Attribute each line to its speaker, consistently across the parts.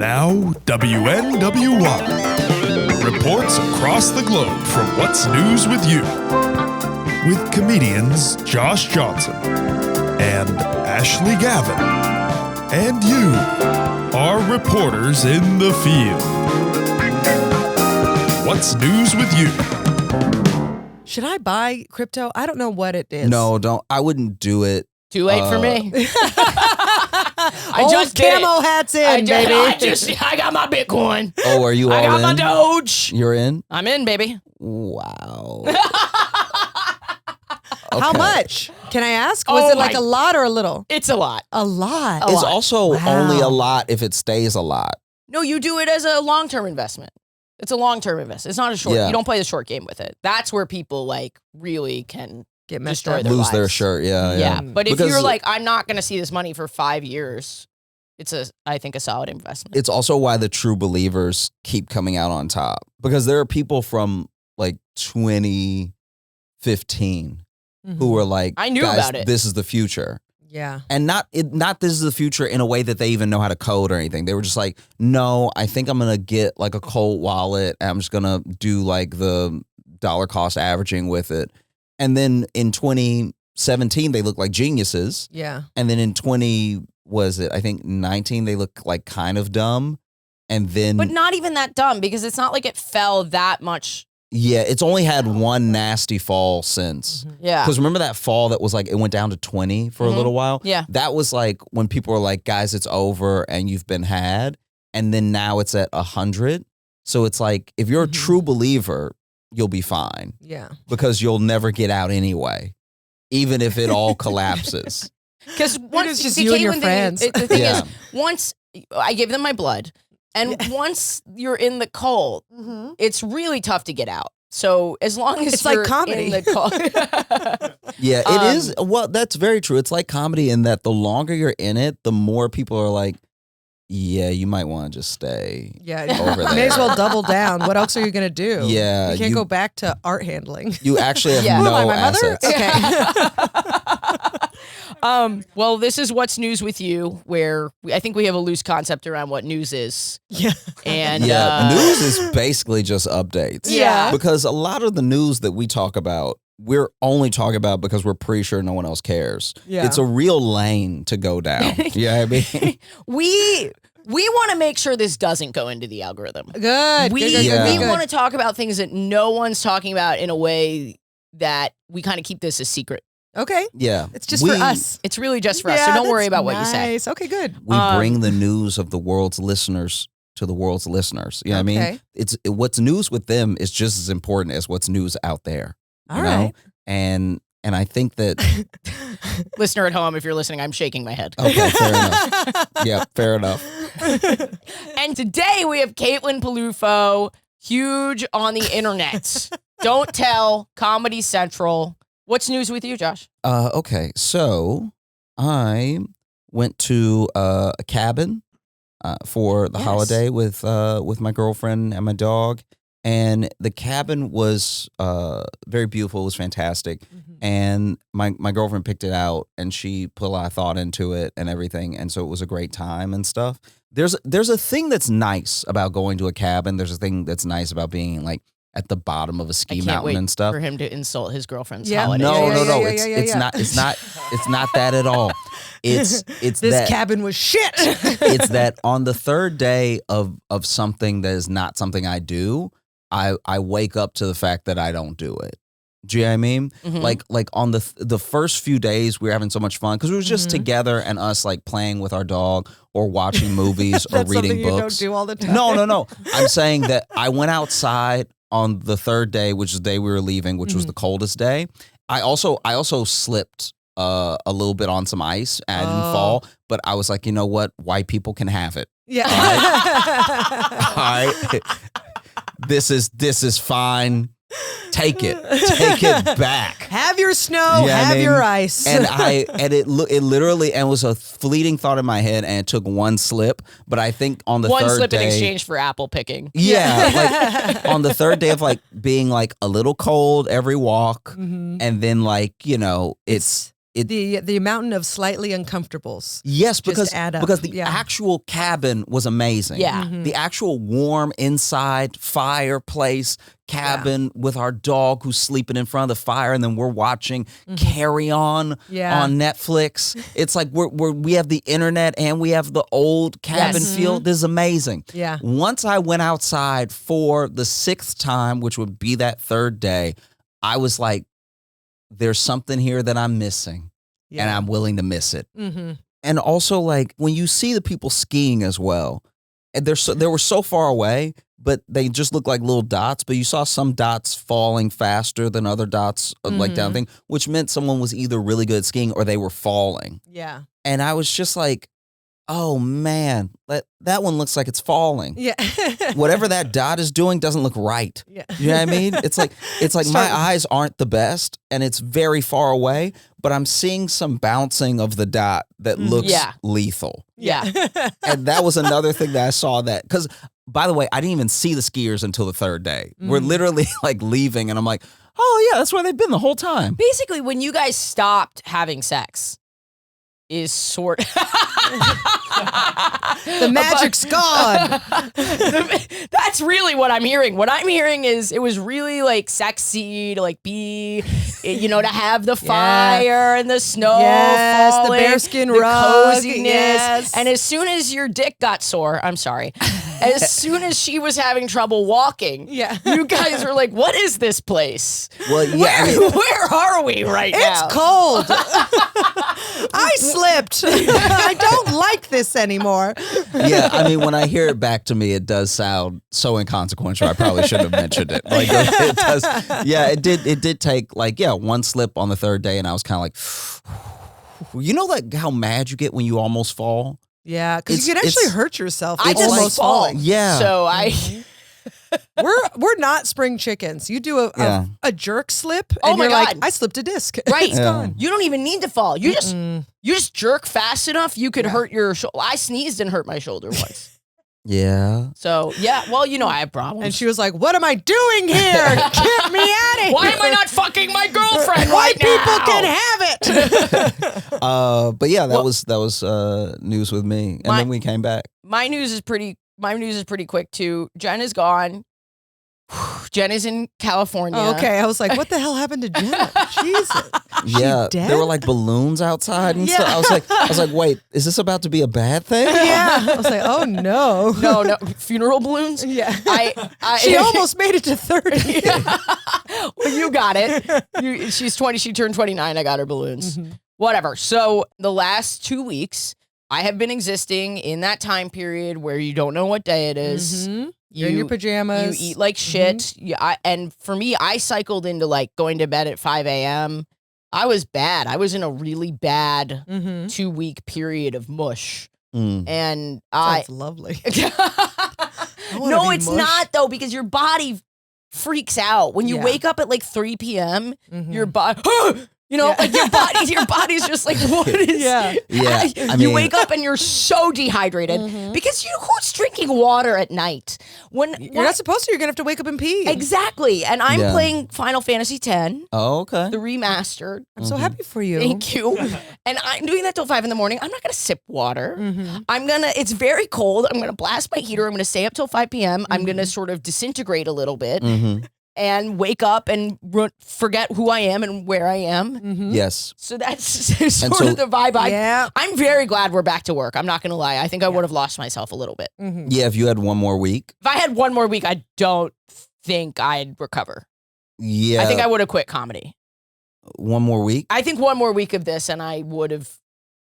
Speaker 1: Now, WNWY. Reports across the globe from What's News with You. With comedians Josh Johnson and Ashley Gavin. And you, our reporters in the field. What's News with You?
Speaker 2: Should I buy crypto? I don't know what it is.
Speaker 3: No, don't. I wouldn't do it.
Speaker 4: Too late for me. I
Speaker 2: Old
Speaker 4: just did
Speaker 2: camo
Speaker 4: it.
Speaker 2: hats in, baby.
Speaker 4: I got my Bitcoin.
Speaker 3: Oh, are you all
Speaker 4: I got
Speaker 3: in?
Speaker 4: my Doge.
Speaker 3: You're in?
Speaker 4: I'm in, baby.
Speaker 3: Wow.
Speaker 2: How
Speaker 3: Okay.
Speaker 2: much? Can I ask?
Speaker 4: Oh
Speaker 2: Was it like
Speaker 4: my-
Speaker 2: a lot or a little?
Speaker 4: It's a lot.
Speaker 2: A lot.
Speaker 4: A
Speaker 3: It's
Speaker 4: lot.
Speaker 3: also
Speaker 2: Wow.
Speaker 3: only a lot if it stays a lot.
Speaker 4: No, you do it as a long-term investment. It's a long-term investment. It's not a short.
Speaker 3: Yeah.
Speaker 4: You don't play the short game with it. That's where people like really can
Speaker 2: Get messed
Speaker 4: destroy
Speaker 2: up.
Speaker 4: their
Speaker 3: Lose their
Speaker 4: lives.
Speaker 3: shirt. Yeah.
Speaker 4: Yeah. But if
Speaker 3: Because-
Speaker 4: you're like, I'm not going to see this money for 5 years, it's I think a solid investment.
Speaker 3: It's also why the true believers keep coming out on top, because there are people from like 2015 who were like,
Speaker 4: I knew
Speaker 3: guys,
Speaker 4: about it.
Speaker 3: This is the future.
Speaker 2: Yeah.
Speaker 3: And not this is the future in a way that they even know how to code or anything. They were just like, no, I think I'm going to get like a cold wallet. And I'm just going to do like the dollar cost averaging with it. And then in 2017, they looked like geniuses.
Speaker 2: Yeah.
Speaker 3: And then in 19, they look like kind of dumb. And then,
Speaker 4: But not even that dumb because it's not like it fell that much.
Speaker 3: yeah, it's only had one nasty fall since.
Speaker 4: Yeah.
Speaker 3: Because remember that fall that was like, it went down to 20 for a little while?
Speaker 4: Yeah.
Speaker 3: That was like when people were like, guys, it's over and you've been had. And then now it's at 100. So it's like, if you're a true believer, you'll be fine
Speaker 2: Yeah.
Speaker 3: because you'll never get out anyway, even if it all collapses.
Speaker 4: Because once
Speaker 2: it's just
Speaker 4: the
Speaker 2: you and your
Speaker 4: Caitlin
Speaker 2: friends.
Speaker 4: The thing
Speaker 3: Yeah.
Speaker 4: is, once I gave them my blood, and once you're in the cult, it's really tough to get out. So as long as
Speaker 2: It's like
Speaker 4: you're
Speaker 2: comedy.
Speaker 4: in the cult,
Speaker 3: Yeah, it is. Well, that's very true. It's like comedy in that the longer you're in it, the more people are like, yeah, you might want to just stay.
Speaker 2: Yeah.
Speaker 3: Over
Speaker 2: May
Speaker 3: there.
Speaker 2: as well double down. What else are you going to do?
Speaker 3: Yeah,
Speaker 2: You can't
Speaker 3: you-
Speaker 2: go back to art handling.
Speaker 3: You actually have
Speaker 4: Yeah.
Speaker 3: no
Speaker 2: Who am I, my mother?
Speaker 3: assets.
Speaker 2: Okay.
Speaker 4: well, this is What's News with You, where I think we have a loose concept around what news is.
Speaker 2: Yeah.
Speaker 4: And
Speaker 3: Yeah, news is basically just updates.
Speaker 4: Yeah.
Speaker 3: Because a lot of the news that we talk about, we're only talking about because we're pretty sure no one else cares.
Speaker 2: Yeah.
Speaker 3: It's a real lane to go down. Yeah, I mean,
Speaker 4: we want to make sure this doesn't go into the algorithm.
Speaker 2: Good.
Speaker 4: We
Speaker 2: good,
Speaker 3: Yeah.
Speaker 4: we
Speaker 2: good.
Speaker 4: want to talk about things that no one's talking about in a way that we kind of keep this a secret.
Speaker 2: Okay.
Speaker 3: yeah.
Speaker 2: It's just for us.
Speaker 4: It's really just for us,
Speaker 2: Yeah,
Speaker 4: so don't worry
Speaker 2: that's
Speaker 4: about what you say.
Speaker 2: nice. Okay, good.
Speaker 3: We bring the news of the world's listeners to the world's listeners. You know what I mean?
Speaker 2: Okay.
Speaker 3: What's news with them is just as important as what's news out there.
Speaker 2: All
Speaker 3: you
Speaker 2: right.
Speaker 3: know? And I think that
Speaker 4: Listener at home, if you're listening, I'm shaking my head.
Speaker 3: okay, fair enough. Yeah, fair enough.
Speaker 4: And today we have Caitlin Peluffo, huge on the internet. Don't tell, Comedy Central. What's news with you, Josh?
Speaker 3: Okay, so I went to a cabin for the
Speaker 4: Yes.
Speaker 3: holiday with my girlfriend and my dog, and the cabin was very beautiful. It was fantastic, and my girlfriend picked it out, and she put a lot of thought into it and everything, and so it was a great time and stuff. There's a thing that's nice about going to a cabin. There's a thing that's nice about being like at the bottom of a ski
Speaker 4: I can't
Speaker 3: mountain
Speaker 4: wait
Speaker 3: and stuff.
Speaker 4: for him to insult his girlfriend's
Speaker 2: Yeah.
Speaker 4: holiday.
Speaker 3: No,
Speaker 2: Yeah,
Speaker 3: no.
Speaker 2: yeah,
Speaker 3: It's
Speaker 2: yeah,
Speaker 3: it's
Speaker 2: yeah.
Speaker 3: not it's not that at all. It's
Speaker 2: This
Speaker 3: that
Speaker 2: cabin was shit.
Speaker 3: it's that on the third day of something that is not something I do, I wake up to the fact that I don't do it. Do you know what I mean?
Speaker 4: Mhm.
Speaker 3: Like on the first few days we were having so much fun because we were just together and us like playing with our dog or watching movies or
Speaker 2: That's something
Speaker 3: reading
Speaker 2: you don't
Speaker 3: books.
Speaker 2: do all the time.
Speaker 3: No. I'm saying that I went outside on the third day, which is the day we were leaving, which was the coldest day. I also slipped a little bit on some ice and I didn't fall, but I was like, you know what? White people can have it.
Speaker 2: Yeah.
Speaker 3: All right. This is fine. Take it back.
Speaker 2: Have your snow,
Speaker 3: Yeah, I
Speaker 2: have
Speaker 3: mean,
Speaker 2: your ice.
Speaker 3: And it literally and it was a fleeting thought in my head, and it took one slip. But I think on the
Speaker 4: One
Speaker 3: third
Speaker 4: slip
Speaker 3: day,
Speaker 4: in exchange for apple picking.
Speaker 3: yeah, like on the third day of like being like a little cold every walk, and then like it's
Speaker 2: the mountain of slightly uncomfortables.
Speaker 3: Yes, because
Speaker 2: add up.
Speaker 3: the actual cabin was amazing.
Speaker 4: Yeah.
Speaker 3: The actual warm inside fireplace cabin with our dog who's sleeping in front of the fire, and then we're watching Carry On on Netflix. It's like we have the internet and we have the old cabin feel. This is amazing.
Speaker 2: Yeah.
Speaker 3: Once I went outside for the 6th time, which would be that 3rd day, I was like, there's something here that I'm missing, and I'm willing to miss it.
Speaker 2: Mm-hmm.
Speaker 3: And also, like, when you see the people skiing as well, and they were so far away, but they just look like little dots, but you saw some dots falling faster than other dots, like down thing, which meant someone was either really good at skiing or they were falling.
Speaker 2: Yeah.
Speaker 3: And I was just like, oh, man, that one looks like it's falling.
Speaker 2: Yeah.
Speaker 3: Whatever that dot is doing doesn't look right.
Speaker 2: Yeah.
Speaker 3: You know what I mean? It's like my eyes aren't the best and it's very far away, but I'm seeing some bouncing of the dot that looks lethal.
Speaker 4: Yeah.
Speaker 3: And that was another thing that I saw because, by the way, I didn't even see the skiers until the 3rd day. We're literally like leaving and I'm like, oh yeah, that's where they've been the whole time.
Speaker 4: Basically, when you guys stopped having sex is sort
Speaker 2: the magic's gone.
Speaker 4: That's really what I'm hearing. What I'm hearing is it was really like sexy to like be, to have the fire and the snow falling,
Speaker 2: the bearskin
Speaker 4: the
Speaker 2: rug,
Speaker 4: coziness. And as soon as your dick got sore, I'm sorry, as soon as she was having trouble walking, you guys were like, what is this place?
Speaker 3: Well, yeah.
Speaker 4: Where are we right now?
Speaker 2: It's cold. I slipped. I don't like this anymore.
Speaker 3: Yeah, I mean, when I hear it back to me, it does sound so inconsequential. I probably shouldn't have mentioned it. Like, it does. Yeah, it did take one slip on the 3rd day, and I was kind of like, like how mad you get when you almost fall.
Speaker 2: Yeah, because you could actually hurt yourself.
Speaker 4: I just
Speaker 2: almost
Speaker 4: fall.
Speaker 3: Yeah.
Speaker 4: So
Speaker 2: we're not spring chickens. You do a jerk slip, and
Speaker 4: my
Speaker 2: you're
Speaker 4: God.
Speaker 2: like, I slipped a disc.
Speaker 4: Right.
Speaker 2: It's gone.
Speaker 4: You don't even need to fall. You just jerk fast enough, you could hurt your shoulder. I sneezed and hurt my shoulder once.
Speaker 3: Yeah.
Speaker 4: So, well, I have problems.
Speaker 2: And she was like, what am I doing here? Get me out of here.
Speaker 4: Why am I not fucking my girlfriend
Speaker 2: White
Speaker 4: right now?
Speaker 2: people can have it.
Speaker 3: But yeah, that was news with me. And then we came back.
Speaker 4: My news is pretty quick too. Jen is gone. Jen is in California.
Speaker 2: Oh, okay, I was like, what the hell happened to Jen? Jesus.
Speaker 3: Yeah, there were like balloons outside and stuff. I was like, wait, is this about to be a bad thing?
Speaker 2: Yeah. I was like, oh no.
Speaker 4: No, funeral balloons?
Speaker 2: Yeah.
Speaker 4: She
Speaker 2: almost made it to 30.
Speaker 4: Well, you got it. She's 20, she turned 29, I got her balloons. Whatever. So the last 2 weeks, I have been existing in that time period where you don't know what day it is.
Speaker 2: You're in your pajamas.
Speaker 4: You eat like shit. And for me, I cycled into like going to bed at 5 a.m. I was bad. I was in a really bad 2-week period of mush. And
Speaker 2: Sounds lovely.
Speaker 4: No, it's not though, because your body freaks out. When you wake up at like 3 p.m., your body... like your body's just like, what is?
Speaker 3: Yeah. I
Speaker 4: You
Speaker 3: mean,
Speaker 4: wake up and you're so dehydrated because who's drinking water at night?
Speaker 2: You're not supposed to. You're gonna have to wake up and pee.
Speaker 4: Exactly. And I'm playing Final Fantasy X.
Speaker 3: Oh, okay.
Speaker 4: The remastered.
Speaker 2: I'm so happy for you.
Speaker 4: Thank you. And I'm doing that till 5 in the morning. I'm not gonna sip water. It's very cold. I'm gonna blast my heater. I'm gonna stay up till 5 p.m. I'm gonna sort of disintegrate a little bit. And wake up and forget who I am and where I am.
Speaker 3: Yes.
Speaker 4: So that's sort of the vibe. I'm very glad we're back to work. I'm not going to lie. I think I would have lost myself a little bit.
Speaker 3: Yeah, if you had one more week.
Speaker 4: If I had one more week, I don't think I'd recover.
Speaker 3: Yeah.
Speaker 4: I think I would have quit comedy.
Speaker 3: One more week?
Speaker 4: I think one more week of this and I would have...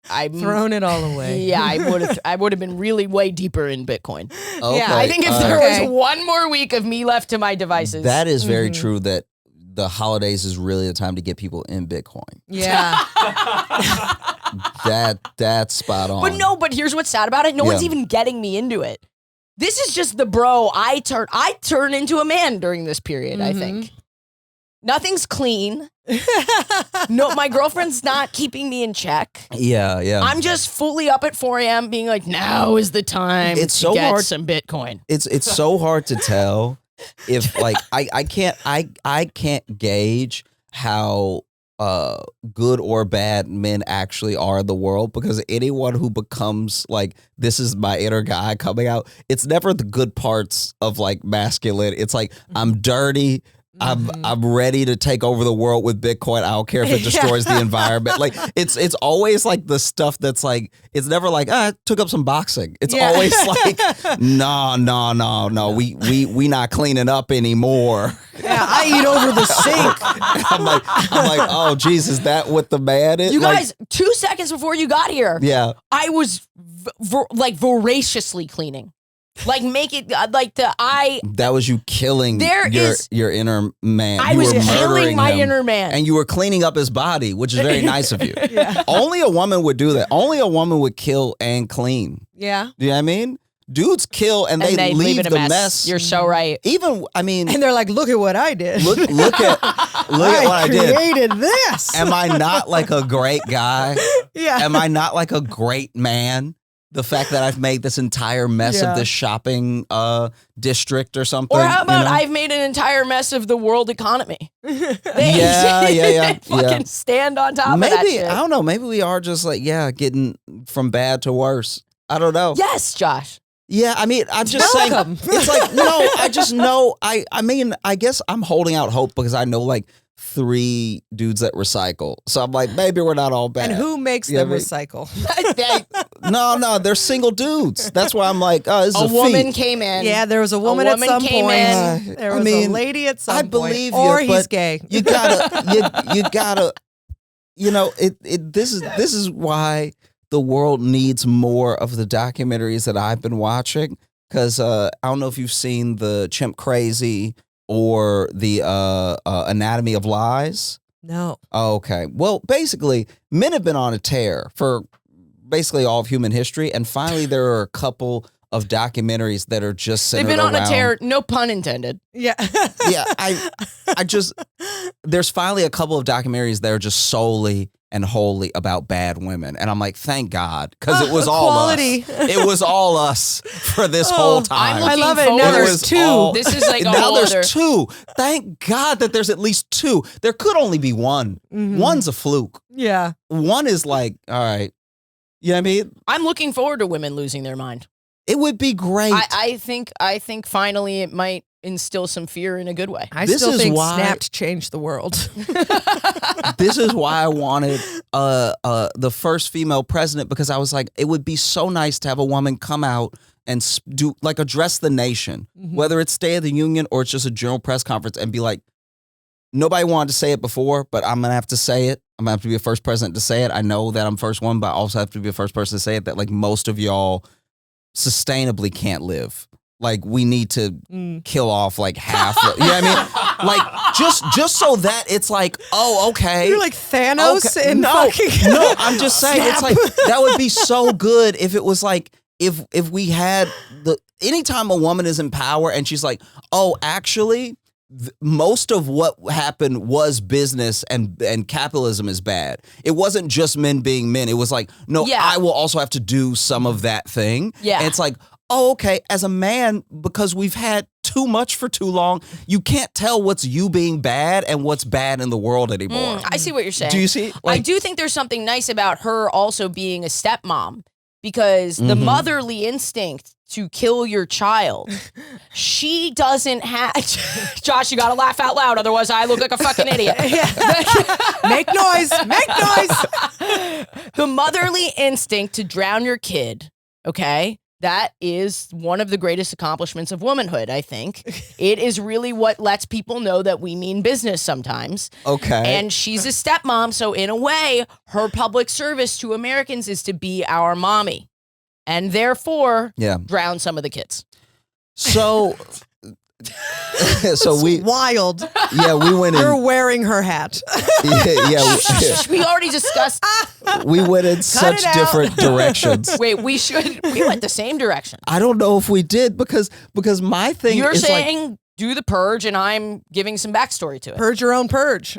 Speaker 2: thrown it all away.
Speaker 4: Yeah, I would have been really way deeper in Bitcoin.
Speaker 3: Okay.
Speaker 4: Yeah, I think if there was one more week of me left to my devices.
Speaker 3: That is very true that the holidays is really the time to get people in Bitcoin.
Speaker 2: Yeah.
Speaker 3: That's spot on.
Speaker 4: But here's what's sad about it. No one's even getting me into it. This is just the bro I turn into a man during this period, I think. Nothing's clean. No, my girlfriend's not keeping me in check.
Speaker 3: Yeah.
Speaker 4: I'm just fully up at 4 a.m. being like, now is the time to get some Bitcoin.
Speaker 3: It's so hard to tell if like I can't gauge how good or bad men actually are in the world, because anyone who becomes like, this is my inner guy coming out, it's never the good parts of like masculine. It's like, I'm dirty. I'm ready to take over the world with Bitcoin. I don't care if it destroys the environment. Like it's always like the stuff that's like, it's never like, I took up some boxing. It's always like, no. We not cleaning up anymore.
Speaker 2: Yeah, I eat over the sink.
Speaker 3: I'm like, oh geez, is that what the man is?
Speaker 4: You guys, 2 seconds before you got here, I was voraciously cleaning. Like make it like
Speaker 3: that was you killing your inner man.
Speaker 4: I was killing my inner man.
Speaker 3: And you were cleaning up his body, which is very nice of you. Only a woman would do that. Only a woman would kill and clean.
Speaker 2: Yeah.
Speaker 3: Do you know what I mean? Dudes kill and they leave the mess.
Speaker 4: You're so right.
Speaker 3: Even, I mean,
Speaker 2: and they're like, look at what I did.
Speaker 3: Look at what I did.
Speaker 2: I created this.
Speaker 3: Am I not like a great guy?
Speaker 2: Yeah.
Speaker 3: Am I not like a great man? The fact that I've made this entire mess of this shopping district or something.
Speaker 4: Or how about I've made an entire mess of the world economy?
Speaker 3: Yeah.
Speaker 4: Fucking stand on top of that shit.
Speaker 3: I don't know. Maybe we are just like, getting from bad to worse. I don't know.
Speaker 4: Yes, Josh.
Speaker 3: Yeah, I mean, I'm just saying. It's like, no, I just know. I mean, I guess I'm holding out hope because I know like 3 dudes that recycle. So I'm like, maybe we're not all bad.
Speaker 2: And who makes them recycle?
Speaker 3: No, they're single dudes. That's why I'm like, oh, this is a
Speaker 4: woman
Speaker 3: feat.
Speaker 4: came in.
Speaker 2: Yeah, there was a woman at some
Speaker 4: came
Speaker 2: point.
Speaker 4: in.
Speaker 2: There was a lady at some point.
Speaker 3: I believe you,
Speaker 2: or he's
Speaker 3: but
Speaker 2: gay.
Speaker 3: You gotta, you know, this is why the world needs more of the documentaries that I've been watching. Because I don't know if you've seen the Chimp Crazy or the Anatomy of Lies.
Speaker 2: No.
Speaker 3: Oh, okay. Well, basically, men have been on a tear for basically all of human history, and finally there are a couple of documentaries that are just centered
Speaker 4: They've been on
Speaker 3: around,
Speaker 4: a tear, no pun intended.
Speaker 2: Yeah.
Speaker 3: Yeah, I just, there's finally a couple of documentaries that are just solely and wholly about bad women. And I'm like, thank God, because it was all
Speaker 2: quality.
Speaker 3: us. It was all us for this whole time.
Speaker 2: I love it. Now there's 2.
Speaker 4: This is like a
Speaker 3: now
Speaker 4: whole
Speaker 3: there's
Speaker 4: other...
Speaker 3: 2. Thank God that there's at least 2. There could only be 1. One's a fluke.
Speaker 2: Yeah.
Speaker 3: One is like, all right. You know what I mean?
Speaker 4: I'm looking forward to women losing their mind.
Speaker 3: It would be great.
Speaker 4: I think finally it might instill some fear in a good way.
Speaker 2: I still think Snapped changed the world.
Speaker 3: This is why I wanted the first female president, because I was like, it would be so nice to have a woman come out and address the nation, whether it's State of the Union or it's just a general press conference, and be like, nobody wanted to say it before, but I'm going to have to say it. I'm going to have to be the first president to say it. I know that I'm first one, but I also have to be the first person to say it, that like most of y'all sustainably can't live. Like we need to kill off like half. You know what I mean? Like just so that it's like, oh, okay.
Speaker 2: You're like Thanos in
Speaker 3: no,
Speaker 2: fucking.
Speaker 3: No, I'm just saying it's like that would be so good if it was like if we had anytime a woman is in power and she's like, oh, actually, most of what happened was business and capitalism is bad. It wasn't just men being men. It was like, no, I will also have to do some of that thing.
Speaker 4: Yeah.
Speaker 3: And it's like, oh, okay, as a man, because we've had too much for too long, you can't tell what's you being bad and what's bad in the world anymore.
Speaker 4: I see what you're saying.
Speaker 3: Do you see?
Speaker 4: I do think there's something nice about her also being a stepmom, because the motherly instinct to kill your child, she doesn't have. Josh, you gotta laugh out loud, otherwise I look like a fucking idiot.
Speaker 2: Make noise. Make noise.
Speaker 4: The motherly instinct to drown your kid, okay? That is one of the greatest accomplishments of womanhood, I think. It is really what lets people know that we mean business sometimes.
Speaker 3: Okay.
Speaker 4: And she's a stepmom, so in a way, her public service to Americans is to be our mommy. And therefore, drown some of the kids.
Speaker 3: So...
Speaker 2: we wild.
Speaker 3: Yeah, we went in.
Speaker 2: You're wearing her hat.
Speaker 4: We already discussed.
Speaker 3: We went in such different directions.
Speaker 4: Wait, we went the same direction.
Speaker 3: I don't know if we did because my thing
Speaker 4: You're
Speaker 3: is
Speaker 4: saying
Speaker 3: like,
Speaker 4: do the purge, and I'm giving some backstory to it.
Speaker 2: Purge your own purge.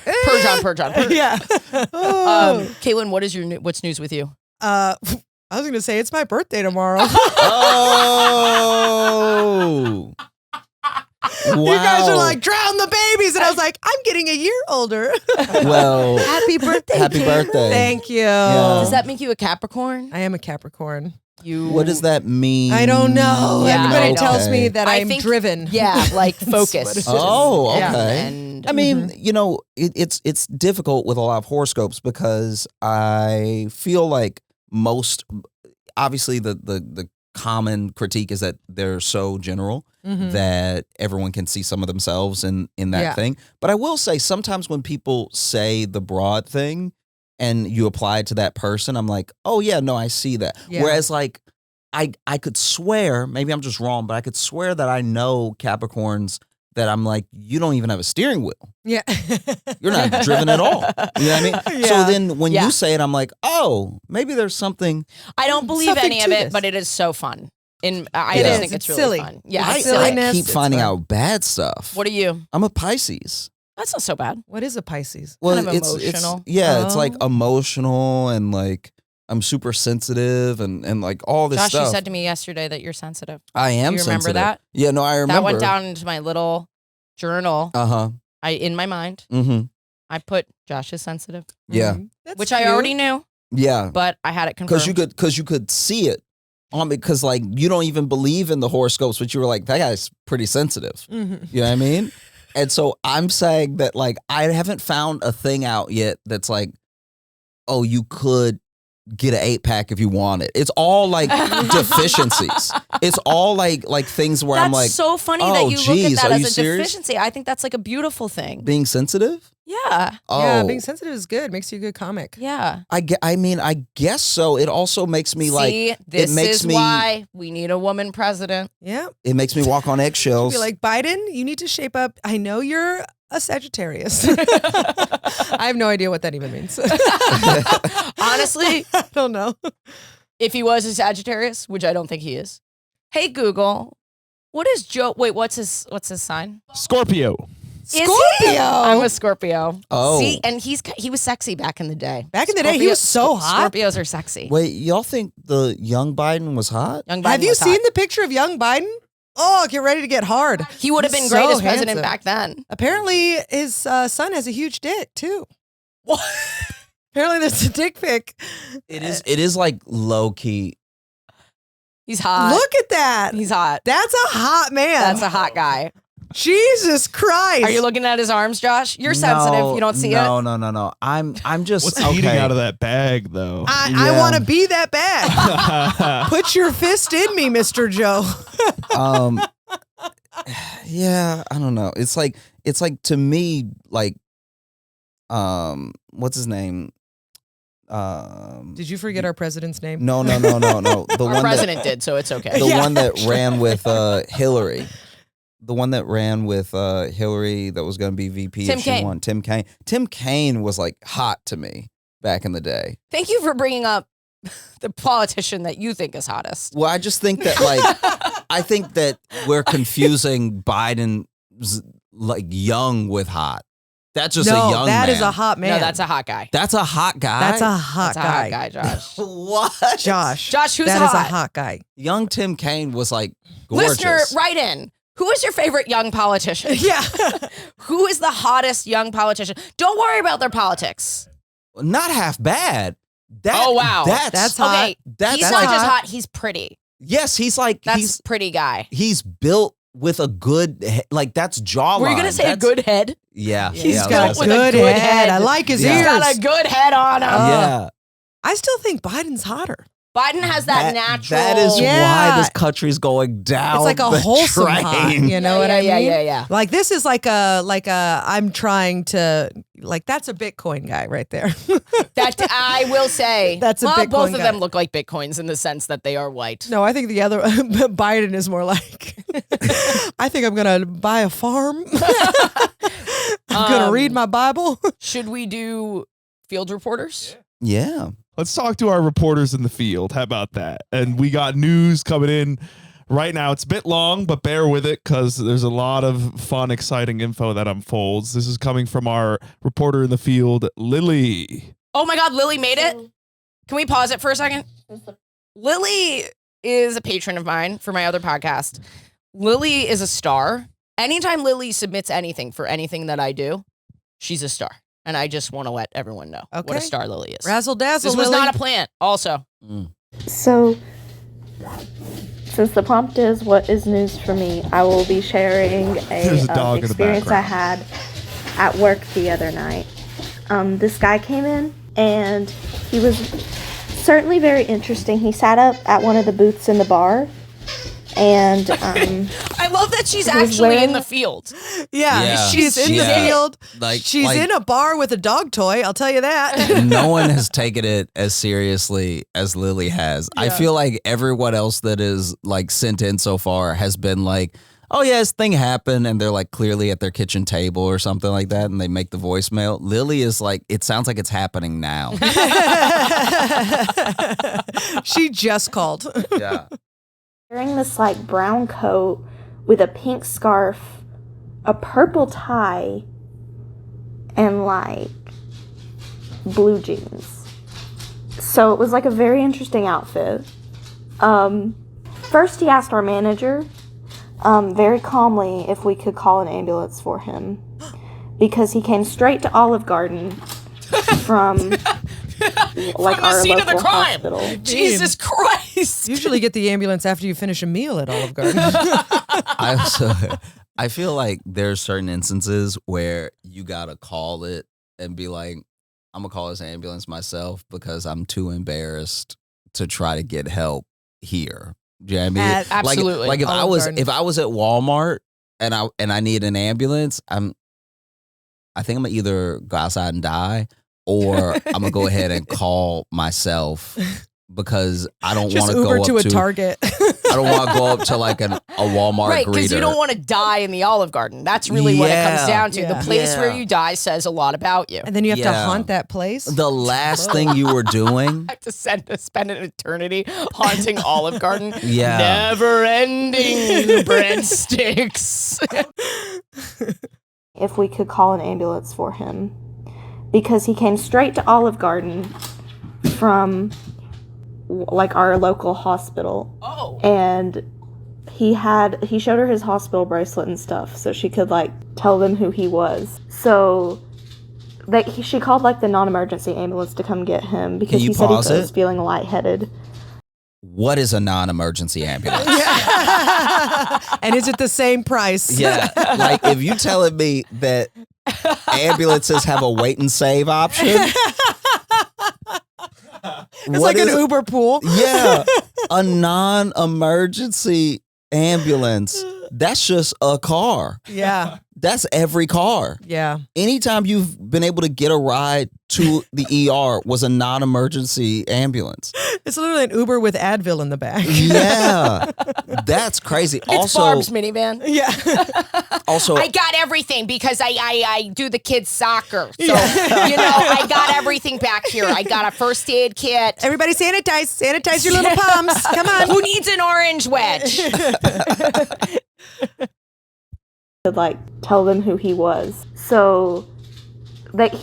Speaker 4: Purge on purge on purge.
Speaker 2: Yeah.
Speaker 4: Caitlin, what's news with you?
Speaker 2: I was going to say it's my birthday tomorrow.
Speaker 3: oh, Wow.
Speaker 2: You guys are like, drown the babies. And I was like, I'm getting a year older.
Speaker 3: Well,
Speaker 2: Happy birthday.
Speaker 3: happy
Speaker 2: Caitlin.
Speaker 3: birthday.
Speaker 2: Thank you.
Speaker 4: Does that make you a Capricorn?
Speaker 2: I am a Capricorn.
Speaker 3: What does that mean?
Speaker 2: I don't know.
Speaker 4: Yeah,
Speaker 2: Everybody
Speaker 4: I don't.
Speaker 2: tells me that
Speaker 4: I
Speaker 2: I'm
Speaker 4: think-
Speaker 2: driven.
Speaker 4: Yeah, like
Speaker 2: That's what
Speaker 4: focused.
Speaker 2: it is.
Speaker 3: Oh, okay.
Speaker 2: Yeah.
Speaker 4: And
Speaker 3: I mean, you know, it's difficult with a lot of horoscopes because I feel like most, obviously, the common critique is that they're so general that everyone can see some of themselves in that thing. But I will say sometimes when people say the broad thing and you apply it to that person, I'm like, oh yeah, no, I see that.
Speaker 2: Yeah.
Speaker 3: Whereas like I could swear, maybe I'm just wrong, but I could swear that I know Capricorns that I'm like, you don't even have a steering wheel.
Speaker 2: Yeah.
Speaker 3: You're not driven at all. You know what I mean? So
Speaker 2: Yeah.
Speaker 3: then when
Speaker 4: Yeah.
Speaker 3: you say it, I'm like, oh, maybe there's something.
Speaker 4: I don't believe
Speaker 2: Something
Speaker 4: any of
Speaker 2: to
Speaker 4: it,
Speaker 2: this.
Speaker 4: but it is so fun. I
Speaker 3: It
Speaker 4: just
Speaker 3: is.
Speaker 4: think
Speaker 2: It's
Speaker 4: it's really
Speaker 2: silly.
Speaker 4: fun. Yeah,
Speaker 3: I,
Speaker 4: it's
Speaker 2: silly.
Speaker 4: silly.
Speaker 3: I
Speaker 2: Silliness,
Speaker 3: keep
Speaker 2: it's
Speaker 3: finding
Speaker 2: fun.
Speaker 3: out bad stuff.
Speaker 4: What are you?
Speaker 3: I'm a Pisces.
Speaker 4: That's not so bad.
Speaker 2: What is a Pisces?
Speaker 3: Well,
Speaker 4: Kind of
Speaker 3: it's
Speaker 4: emotional.
Speaker 3: it's like
Speaker 2: Oh.
Speaker 3: emotional and like I'm super sensitive and like all this
Speaker 4: Josh,
Speaker 3: stuff.
Speaker 4: you said to me yesterday that you're sensitive.
Speaker 3: I am
Speaker 4: Do you remember
Speaker 3: sensitive.
Speaker 4: that?
Speaker 3: Yeah, no, I remember.
Speaker 4: That went down into my little journal.
Speaker 3: Uh-huh.
Speaker 4: In my mind,
Speaker 3: Mm-hmm.
Speaker 4: I put Josh is sensitive,
Speaker 3: Yeah.
Speaker 2: That's
Speaker 4: which I
Speaker 2: cute.
Speaker 4: already knew,
Speaker 3: Yeah.
Speaker 4: but I had it confirmed.
Speaker 3: Because you could see it on me because like you don't even believe in the horoscopes, but you were like, that guy's pretty sensitive.
Speaker 2: Mhm.
Speaker 3: You know what I mean? And so I'm saying that like I haven't found a thing out yet that's like, oh, you could get an 8-pack if you want it. It's all like deficiencies. It's all like things where
Speaker 4: That's
Speaker 3: I'm like
Speaker 4: so funny
Speaker 3: oh,
Speaker 4: that you look
Speaker 3: geez,
Speaker 4: at that
Speaker 3: are
Speaker 4: as
Speaker 3: you
Speaker 4: a
Speaker 3: serious?
Speaker 4: deficiency. I think that's like a beautiful thing.
Speaker 3: being sensitive.
Speaker 4: Yeah,
Speaker 3: Oh,
Speaker 2: Yeah, being sensitive is good. Makes you a good comic.
Speaker 4: yeah.
Speaker 3: I mean, I guess so. It also makes me like
Speaker 4: See, this
Speaker 3: makes
Speaker 4: is
Speaker 3: me-
Speaker 4: why we need a woman president.
Speaker 2: Yeah.
Speaker 3: it makes me walk on eggshells.
Speaker 2: Be like, Biden, you need to shape up. I know you're a Sagittarius. I have no idea what that even means.
Speaker 4: Honestly,
Speaker 2: I don't know.
Speaker 4: if he was a Sagittarius, which I don't think he is. Hey Google, what is Joe? Wait, what's his sign?
Speaker 1: Scorpio.
Speaker 4: Is he?
Speaker 2: Scorpio.
Speaker 4: I'm a Scorpio.
Speaker 3: Oh.
Speaker 4: See, and he was sexy back in the day.
Speaker 2: Back in the day, he was so hot.
Speaker 4: Scorpios are sexy.
Speaker 3: Wait, y'all think the young Biden was hot?
Speaker 4: Young Biden
Speaker 2: Have you
Speaker 4: was
Speaker 2: seen
Speaker 4: hot.
Speaker 2: the picture of young Biden? Oh, get ready to get hard.
Speaker 4: He would have
Speaker 2: He's
Speaker 4: been great
Speaker 2: so
Speaker 4: as president
Speaker 2: handsome.
Speaker 4: back then.
Speaker 2: Apparently, his son has a huge dick too. Apparently, there's a dick pic.
Speaker 3: It is like low key.
Speaker 4: He's hot.
Speaker 2: Look at that.
Speaker 4: He's hot.
Speaker 2: That's a hot man.
Speaker 4: That's a hot guy.
Speaker 2: Jesus Christ.
Speaker 4: Are you looking at his arms, Josh? You're sensitive. You don't see it.
Speaker 3: No. I'm just
Speaker 1: What's
Speaker 3: okay.
Speaker 1: eating out of that bag, though?
Speaker 2: I
Speaker 3: Yeah.
Speaker 2: want to be that bad. Put your fist in me, Mr. Joe.
Speaker 3: Yeah, I don't know. It's like to me like what's his name?
Speaker 2: Did you forget our president's name?
Speaker 3: No. The
Speaker 4: Our
Speaker 3: one
Speaker 4: president did, so it's okay.
Speaker 3: the
Speaker 2: Yeah.
Speaker 3: one that ran with Hillary. The one that ran with Hillary that was going to be VP
Speaker 4: Tim
Speaker 3: if she
Speaker 4: Kaine.
Speaker 3: won. Tim Kaine. Tim Kaine was like hot to me back in the day.
Speaker 4: Thank you for bringing up the politician that you think is hottest.
Speaker 3: Well, I just think that like I think that we're confusing Biden's like young with hot. That's just
Speaker 2: no,
Speaker 3: a young
Speaker 2: that
Speaker 3: man.
Speaker 2: is a hot man.
Speaker 4: No, that's a hot guy.
Speaker 3: That's a hot guy.
Speaker 2: That's a hot
Speaker 4: That's a
Speaker 2: guy.
Speaker 4: hot guy, Josh.
Speaker 3: What?
Speaker 2: Josh.
Speaker 4: Josh, who's
Speaker 2: That is
Speaker 4: hot?
Speaker 2: a hot guy.
Speaker 3: Young Tim Kaine was like gorgeous.
Speaker 4: Listener, write in. Who is your favorite young politician?
Speaker 2: Yeah.
Speaker 4: Who is the hottest young politician? Don't worry about their politics.
Speaker 3: Not half bad. That,
Speaker 4: Oh, wow.
Speaker 2: That's hot.
Speaker 4: Okay,
Speaker 3: That's
Speaker 4: he's
Speaker 3: like
Speaker 4: not just hot, he's pretty.
Speaker 3: yes, he's like
Speaker 4: That's pretty guy.
Speaker 3: he's built with a good like that's jawline.
Speaker 4: Were you going to say a
Speaker 3: That's-
Speaker 4: good head?
Speaker 3: Yeah,
Speaker 2: He's
Speaker 3: yeah,
Speaker 2: got
Speaker 3: that's
Speaker 2: a
Speaker 4: with a
Speaker 2: good
Speaker 4: good
Speaker 2: head.
Speaker 4: head.
Speaker 2: I like his
Speaker 3: Yeah.
Speaker 2: ears.
Speaker 4: He's got a good head on him.
Speaker 3: yeah.
Speaker 2: I still think Biden's hotter.
Speaker 4: Biden has that natural.
Speaker 3: That is
Speaker 2: Yeah.
Speaker 3: why this country's going down.
Speaker 2: It's like a
Speaker 3: the
Speaker 2: wholesome
Speaker 3: train.
Speaker 2: hot. You know what I mean?
Speaker 4: Yeah.
Speaker 2: Like this is like a I'm trying to like that's a Bitcoin guy right there.
Speaker 4: That I will say.
Speaker 2: That's a
Speaker 4: well,
Speaker 2: Bitcoin
Speaker 4: both of
Speaker 2: guy.
Speaker 4: them look like Bitcoins in the sense that they are white.
Speaker 2: No, I think the other Biden is more like I think I'm gonna buy a farm. I'm gonna read my Bible.
Speaker 4: Should we do field reporters?
Speaker 3: Yeah.
Speaker 1: Let's talk to our reporters in the field. How about that? And we got news coming in right now. It's a bit long, but bear with it because there's a lot of fun, exciting info that unfolds. This is coming from our reporter in the field, Lily.
Speaker 4: Oh my God, Lily made it. Can we pause it for a second? Lily is a patron of mine for my other podcast. Lily is a star. anytime Lily submits anything for anything that I do, she's a star. And I just want to let everyone know what a star Lily is.
Speaker 2: Razzle dazzle.
Speaker 4: This was
Speaker 2: Lily.
Speaker 4: not a plant, also.
Speaker 5: So, since the prompt is what is news for me, I will be sharing
Speaker 1: There's a dog in the
Speaker 5: experience I
Speaker 1: background.
Speaker 5: had at work the other night. This guy came in, and he was certainly very interesting. He sat up at one of the booths in the bar, and
Speaker 4: I love that she's
Speaker 5: was
Speaker 4: actually in
Speaker 5: wearing-
Speaker 4: the field.
Speaker 2: Yeah, she's in the field. She's
Speaker 3: Like,
Speaker 2: in a bar with a dog toy. I'll tell you that.
Speaker 3: no one has taken it as seriously as Lily has. I feel like everyone else that is like sent in so far has been like, oh yeah, this thing happened, and they're like clearly at their kitchen table or something like that, and they make the voicemail. Lily is like, it sounds like it's happening now.
Speaker 2: She just called.
Speaker 3: Yeah.
Speaker 5: wearing this like brown coat with a pink scarf, a purple tie, and like blue jeans. So it was like a very interesting outfit. First he asked our manager very calmly if we could call an ambulance for him because he came straight to Olive Garden from like
Speaker 4: From the
Speaker 5: our
Speaker 4: scene of the
Speaker 5: local
Speaker 4: crime.
Speaker 5: hospital.
Speaker 4: Jesus Christ.
Speaker 2: Usually get the ambulance after you finish a meal at Olive Garden.
Speaker 3: I feel like there's certain instances where you gotta call it and be like, I'm gonna call this ambulance myself because I'm too embarrassed to try to get help here. Do you know what I mean?
Speaker 4: Absolutely.
Speaker 3: Like if
Speaker 2: Olive Garden.
Speaker 3: I was at Walmart and I need an ambulance, I think I'm gonna either go outside and die or I'm gonna go ahead and call myself because I don't want
Speaker 2: Just
Speaker 3: to go
Speaker 2: Uber
Speaker 3: up
Speaker 2: to a Target.
Speaker 3: I don't want to go up to like a Walmart
Speaker 4: Right, because
Speaker 3: greeter.
Speaker 4: you don't want to die in the Olive Garden. That's really what it comes
Speaker 3: Yeah.
Speaker 4: down to.
Speaker 2: Yeah.
Speaker 4: The place where
Speaker 3: Yeah.
Speaker 4: you die says a lot about you.
Speaker 2: And then you have to
Speaker 3: Yeah.
Speaker 2: haunt that place.
Speaker 3: The last thing you were doing,
Speaker 4: I have to spend an eternity haunting Olive Garden.
Speaker 3: Yeah.
Speaker 4: Never ending breadsticks.
Speaker 5: If we could call an ambulance for him because he came straight to Olive Garden from like our local hospital.
Speaker 4: Oh.
Speaker 5: And he showed her his hospital bracelet and stuff so she could like tell them who he was. So she called like the non-emergency ambulance to come get him because
Speaker 3: you
Speaker 5: he said he
Speaker 3: pause
Speaker 5: was
Speaker 3: it?
Speaker 5: feeling lightheaded.
Speaker 3: what is a non-emergency ambulance?
Speaker 2: And is it the same price?
Speaker 3: Yeah, like if you telling me that ambulances have a wait and save option,
Speaker 2: It's like an Uber pool.
Speaker 3: Yeah, a non-emergency ambulance. That's just a car.
Speaker 2: Yeah.
Speaker 3: That's every car.
Speaker 2: Yeah.
Speaker 3: Anytime you've been able to get a ride to the ER was a non-emergency ambulance.
Speaker 2: It's literally an Uber with Advil in the back.
Speaker 3: Yeah, that's crazy.
Speaker 4: It's
Speaker 3: Also,
Speaker 4: Barb's minivan.
Speaker 2: Yeah.
Speaker 3: also,
Speaker 4: I got everything because I do the kids soccer. So, I got everything back here. I got a first aid kit.
Speaker 2: Everybody sanitize your little palms. Come on.
Speaker 4: Who needs an orange wedge?
Speaker 5: To like tell them who he was. So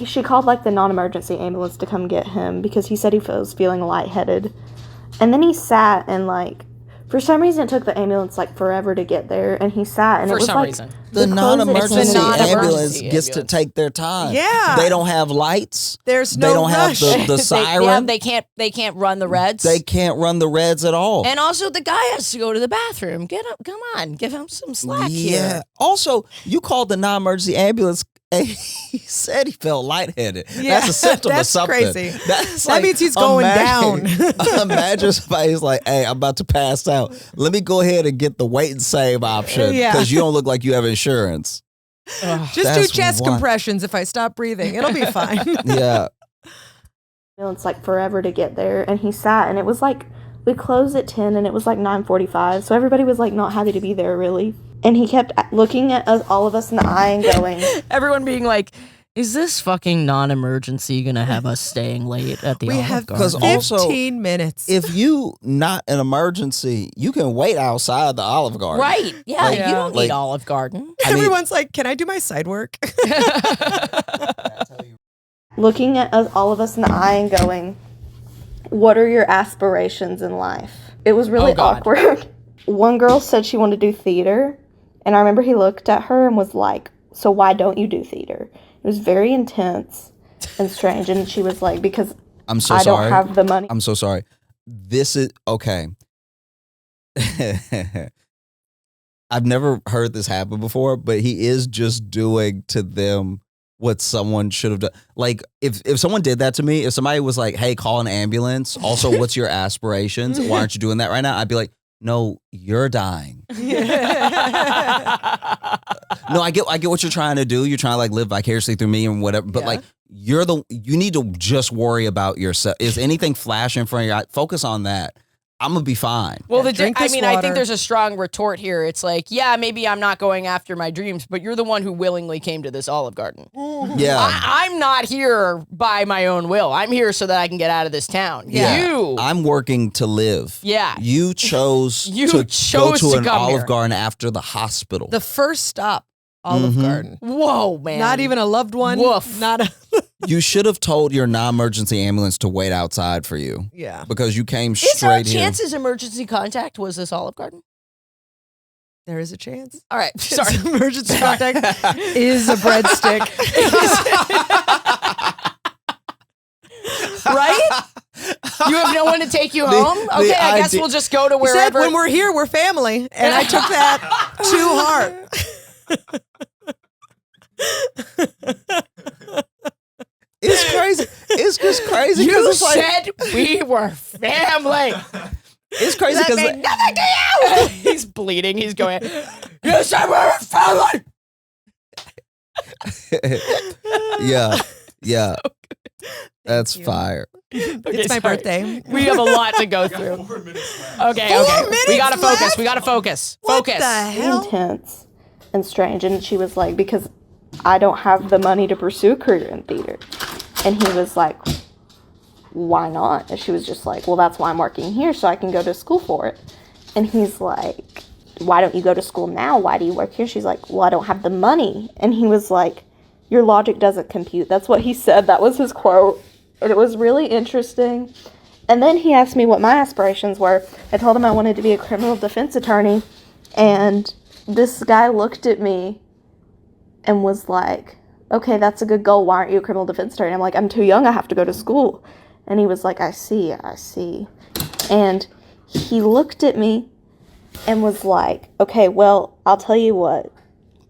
Speaker 5: she called like the non-emergency ambulance to come get him because he said he was feeling lightheaded. And then he sat and like for some reason it took the ambulance like forever to get there, and he sat and
Speaker 4: For
Speaker 5: it was
Speaker 4: some
Speaker 5: like
Speaker 4: reason.
Speaker 3: the non-emergency
Speaker 4: non-emergency
Speaker 3: ambulance gets to
Speaker 4: ambulance.
Speaker 3: take their time.
Speaker 2: Yeah.
Speaker 3: They don't have lights.
Speaker 2: There's
Speaker 3: They
Speaker 2: no
Speaker 3: don't
Speaker 2: rush.
Speaker 3: have the siren.
Speaker 4: They can't run the reds.
Speaker 3: They can't run the reds at all.
Speaker 4: And also, the guy has to go to the bathroom. Get up, come on, give him some slack here.
Speaker 3: Also, you called the non-emergency ambulance and he said he felt lightheaded.
Speaker 2: Yeah,
Speaker 3: That's a symptom
Speaker 2: that's
Speaker 3: of something.
Speaker 2: crazy.
Speaker 3: That's
Speaker 2: That means he's going down.
Speaker 3: Imagine somebody's like, hey, I'm about to pass out. Let me go ahead and get the wait and save option
Speaker 2: Yeah.
Speaker 3: because you don't look like you have insurance.
Speaker 2: Just do
Speaker 3: That's
Speaker 2: chest
Speaker 3: wild.
Speaker 2: compressions if I stop breathing. It'll be fine.
Speaker 3: Yeah.
Speaker 5: ambulance like forever to get there, and he sat and it was like we closed at 10 and it was like 9:45, so everybody was like not happy to be there really. And he kept looking at all of us in the eye and going,
Speaker 4: Everyone being like, is this fucking non-emergency gonna have us staying late at the
Speaker 2: We
Speaker 4: Olive
Speaker 2: have
Speaker 4: Garden?
Speaker 3: 'cause also,
Speaker 2: 15 minutes.
Speaker 3: If you not an emergency, you can wait outside the Olive Garden.
Speaker 4: Right. Yeah,
Speaker 3: Like-
Speaker 4: you don't
Speaker 3: like-
Speaker 4: need Olive Garden.
Speaker 3: I mean-
Speaker 2: Everyone's like, can I do my side work?
Speaker 5: looking at all of us in the eye and going, what are your aspirations in life? It was really
Speaker 4: Oh, God.
Speaker 5: awkward. One girl said she wanted to do theater, And I remember he looked at her and was like, so why don't you do theater? It was very intense and strange. And she was like, because
Speaker 3: I'm so
Speaker 5: I
Speaker 3: sorry.
Speaker 5: don't have the money.
Speaker 3: I'm so sorry. This is okay. I've never heard this happen before, but he is just doing to them what someone should have done. Like if someone did that to me, if somebody was like, "Hey, call an ambulance." Also, what's your aspirations? Why aren't you doing that right now? I'd be like, "No, you're dying." No, I get what you're trying to do. You're trying to like live vicariously through me and whatever. But like you need to just worry about yourself. Is anything flashing in front of your eye? Focus on that. I'm gonna be fine.
Speaker 4: Well,
Speaker 2: Yeah,
Speaker 4: I think there's a strong retort here. It's like, yeah, maybe I'm not going after my dreams, but you're the one who willingly came to this Olive Garden.
Speaker 3: Yeah.
Speaker 4: I'm not here by my own will. I'm here so that I can get out of this town.
Speaker 3: Yeah. I'm working to live.
Speaker 4: Yeah.
Speaker 3: You chose to go to an Olive Garden after the hospital.
Speaker 2: The first stop, Olive Garden.
Speaker 4: Whoa, man.
Speaker 2: Not even a loved one.
Speaker 4: Woof.
Speaker 2: Not a.
Speaker 3: You should have told your non-emergency ambulance to wait outside for you.
Speaker 2: Yeah.
Speaker 3: Because you came
Speaker 4: Is there a
Speaker 3: straight here.
Speaker 4: chance his emergency contact was this Olive Garden?
Speaker 2: There is a chance.
Speaker 4: All right. Sorry.
Speaker 2: His emergency contact is a breadstick.
Speaker 4: Right? You have no one to take you home? Okay, I guess we'll just go to
Speaker 2: He said,
Speaker 4: wherever.
Speaker 2: when we're here, we're family. And I took that too hard.
Speaker 3: It's crazy. It's just crazy.
Speaker 4: You
Speaker 3: it's like,
Speaker 4: said we were family.
Speaker 3: it's crazy
Speaker 4: That
Speaker 3: because
Speaker 4: meant nothing to you. He's bleeding. He's going, you said we were family.
Speaker 3: yeah. That's fire.
Speaker 2: It's my birthday.
Speaker 4: We have a lot to go through. Okay. We gotta focus. We gotta focus.
Speaker 2: What
Speaker 4: Focus.
Speaker 2: the hell?
Speaker 5: Intense and strange. And she was like, because I don't have the money to pursue a career in theater. And he was like, why not? And she was just like, well, that's why I'm working here, so I can go to school for it. And he's like, why don't you go to school now? Why do you work here? She's like, well, I don't have the money. And he was like, your logic doesn't compute. That's what he said. That was his quote. And it was really interesting. And then he asked me what my aspirations were. I told him I wanted to be a criminal defense attorney. And this guy looked at me and was like, okay, that's a good goal. Why aren't you a criminal defense attorney? I'm like, I'm too young. I have to go to school. And he was like, I see. And he looked at me and was like, okay, well, I'll tell you what.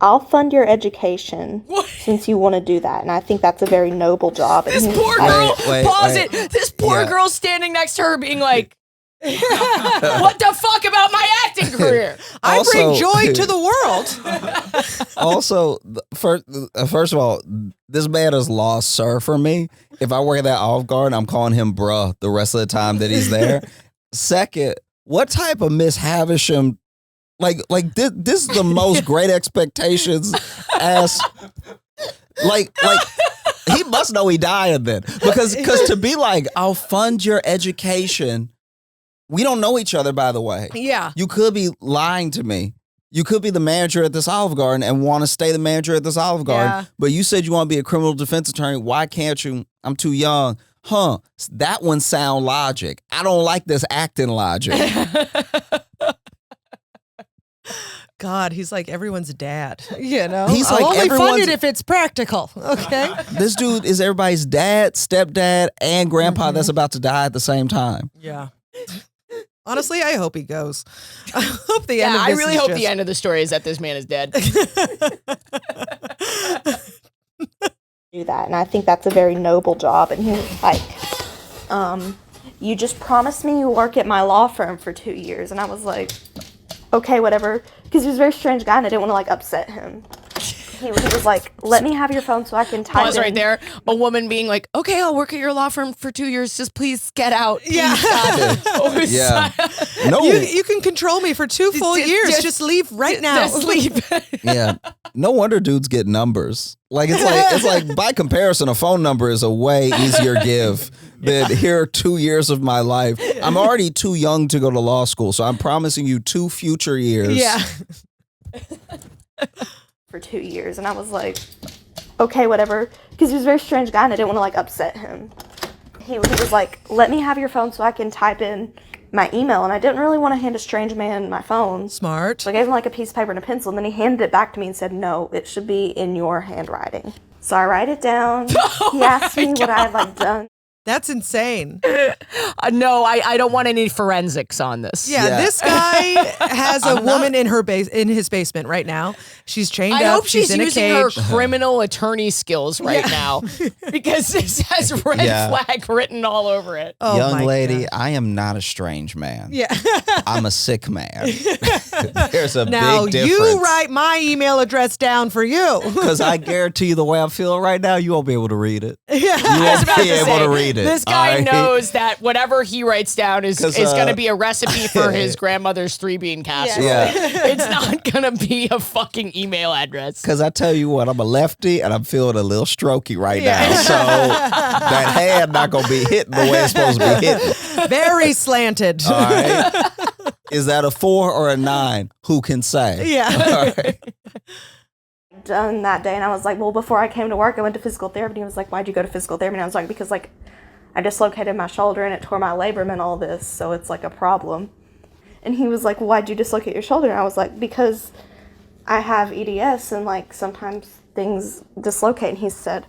Speaker 5: I'll fund your education since you want to do that. And I think that's a very noble job.
Speaker 4: This poor girl, pause it. This poor girl standing next to her being like, what the fuck about my acting career?
Speaker 2: I bring joy to the world.
Speaker 3: Also, first of all, this man has lost sir for me. If I work at that Olive Garden, I'm calling him bruh the rest of the time that he's there. Second, what type of Miss Havisham? Like this is the most great expectations ass. Like he must know he dying then because to be like, I'll fund your education. We don't know each other, by the way.
Speaker 2: Yeah.
Speaker 3: You could be lying to me. You could be the manager at this Olive Garden and want to stay the manager at this Olive Garden.
Speaker 2: Yeah.
Speaker 3: But you said you want to be a criminal defense attorney. Why can't you? I'm too young. Huh. That one sound logic. I don't like this acting logic.
Speaker 2: God, he's like everyone's dad. You know?
Speaker 3: He's
Speaker 2: I'll
Speaker 3: like
Speaker 2: only
Speaker 3: everyone's-
Speaker 2: fund it if it's practical. Okay?
Speaker 3: This dude is everybody's dad, stepdad, and grandpa that's about to die at the same time.
Speaker 2: Yeah. Honestly, I hope he goes. I hope the end of
Speaker 4: I
Speaker 2: this
Speaker 4: really
Speaker 2: is
Speaker 4: hope
Speaker 2: just...
Speaker 4: the end of the story is that this man is dead.
Speaker 5: do that. And I think that's a very noble job. And he was like, you just promised me you work at my law firm for 2 years. And I was like, okay, whatever. Because he was a very strange guy and I didn't want to like upset him. He was like, let me have your phone so I can type
Speaker 4: Pause
Speaker 5: in.
Speaker 4: right there. A woman being like, okay, I'll work at your law firm for 2 years. Just please get out. Please,
Speaker 2: Yeah.
Speaker 4: God.
Speaker 3: Yeah. No.
Speaker 2: You can control me for 2 full years.
Speaker 4: just-
Speaker 2: Just leave right now.
Speaker 4: Just leave.
Speaker 3: Yeah. No wonder dudes get numbers. Like it's like by comparison, a phone number is a way easier give than here are 2 years of my life. I'm already too young to go to law school, so I'm promising you 2 future years.
Speaker 2: Yeah.
Speaker 5: For 2 years. And I was like, okay, whatever. Because he was a very strange guy and I didn't want to like upset him. He was like, let me have your phone so I can type in my email, and I didn't really want to hand a strange man my phone.
Speaker 2: Smart.
Speaker 5: So I gave him like a piece of paper and a pencil, and then he handed it back to me and said, no, it should be in your handwriting. So I write it down. He asked me what I had like done.
Speaker 2: That's insane.
Speaker 4: No, I don't want any forensics on this.
Speaker 2: Yeah, this guy has a woman in his basement right now. She's chained up.
Speaker 4: I hope she's
Speaker 2: in
Speaker 4: using
Speaker 2: a
Speaker 4: her
Speaker 2: cage.
Speaker 4: criminal attorney skills right now because this has red flag written all over it.
Speaker 2: Oh,
Speaker 3: Young
Speaker 2: my
Speaker 3: lady,
Speaker 2: God.
Speaker 3: I am not a strange man.
Speaker 2: Yeah.
Speaker 3: I'm a sick man. There's a
Speaker 2: Now
Speaker 3: big difference.
Speaker 2: you write my email address down for you.
Speaker 3: Because I guarantee you the way I'm feeling right now, you won't be able to read it.
Speaker 2: Yeah.
Speaker 3: You won't be able to read it.
Speaker 4: This guy
Speaker 3: all right?
Speaker 4: knows that whatever he writes down is going to be a recipe for his grandmother's 3-bean casserole.
Speaker 3: Yeah.
Speaker 4: It's not going to be a fucking email address.
Speaker 3: Because I tell you what, I'm a lefty and I'm feeling a little strokey right now. So that hand not going to be hitting the way it's supposed to be hitting.
Speaker 2: Very slanted.
Speaker 3: All right. Is that a 4 or a 9? Who can say?
Speaker 2: Yeah.
Speaker 3: All right.
Speaker 5: Done that day, and I was like, well, before I came to work, I went to physical therapy. And he was like, why'd you go to physical therapy? And I was like, because like I dislocated my shoulder and it tore my labrum and all this, so it's like a problem. And he was like, well, why'd you dislocate your shoulder? And I was like, because I have EDS and like sometimes things dislocate. And he said,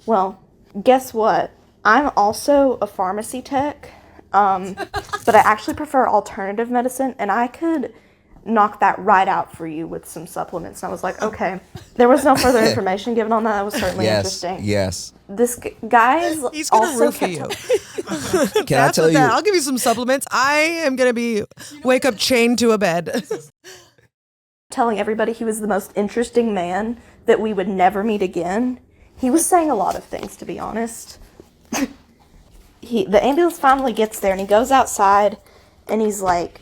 Speaker 5: well, guess what? I'm also a pharmacy tech, but I actually prefer alternative medicine, and I could knock that right out for you with some supplements. And I was like, okay. There was no further information given on that. That was certainly interesting.
Speaker 3: Yes.
Speaker 5: This guy is
Speaker 2: He's going to
Speaker 5: also
Speaker 2: roofie you.
Speaker 3: Can I tell you?
Speaker 2: I'll give you some supplements. I am going to wake up chained to a bed.
Speaker 5: telling everybody he was the most interesting man, that we would never meet again. He was saying a lot of things, to be honest. The ambulance finally gets there, and he goes outside, and he's like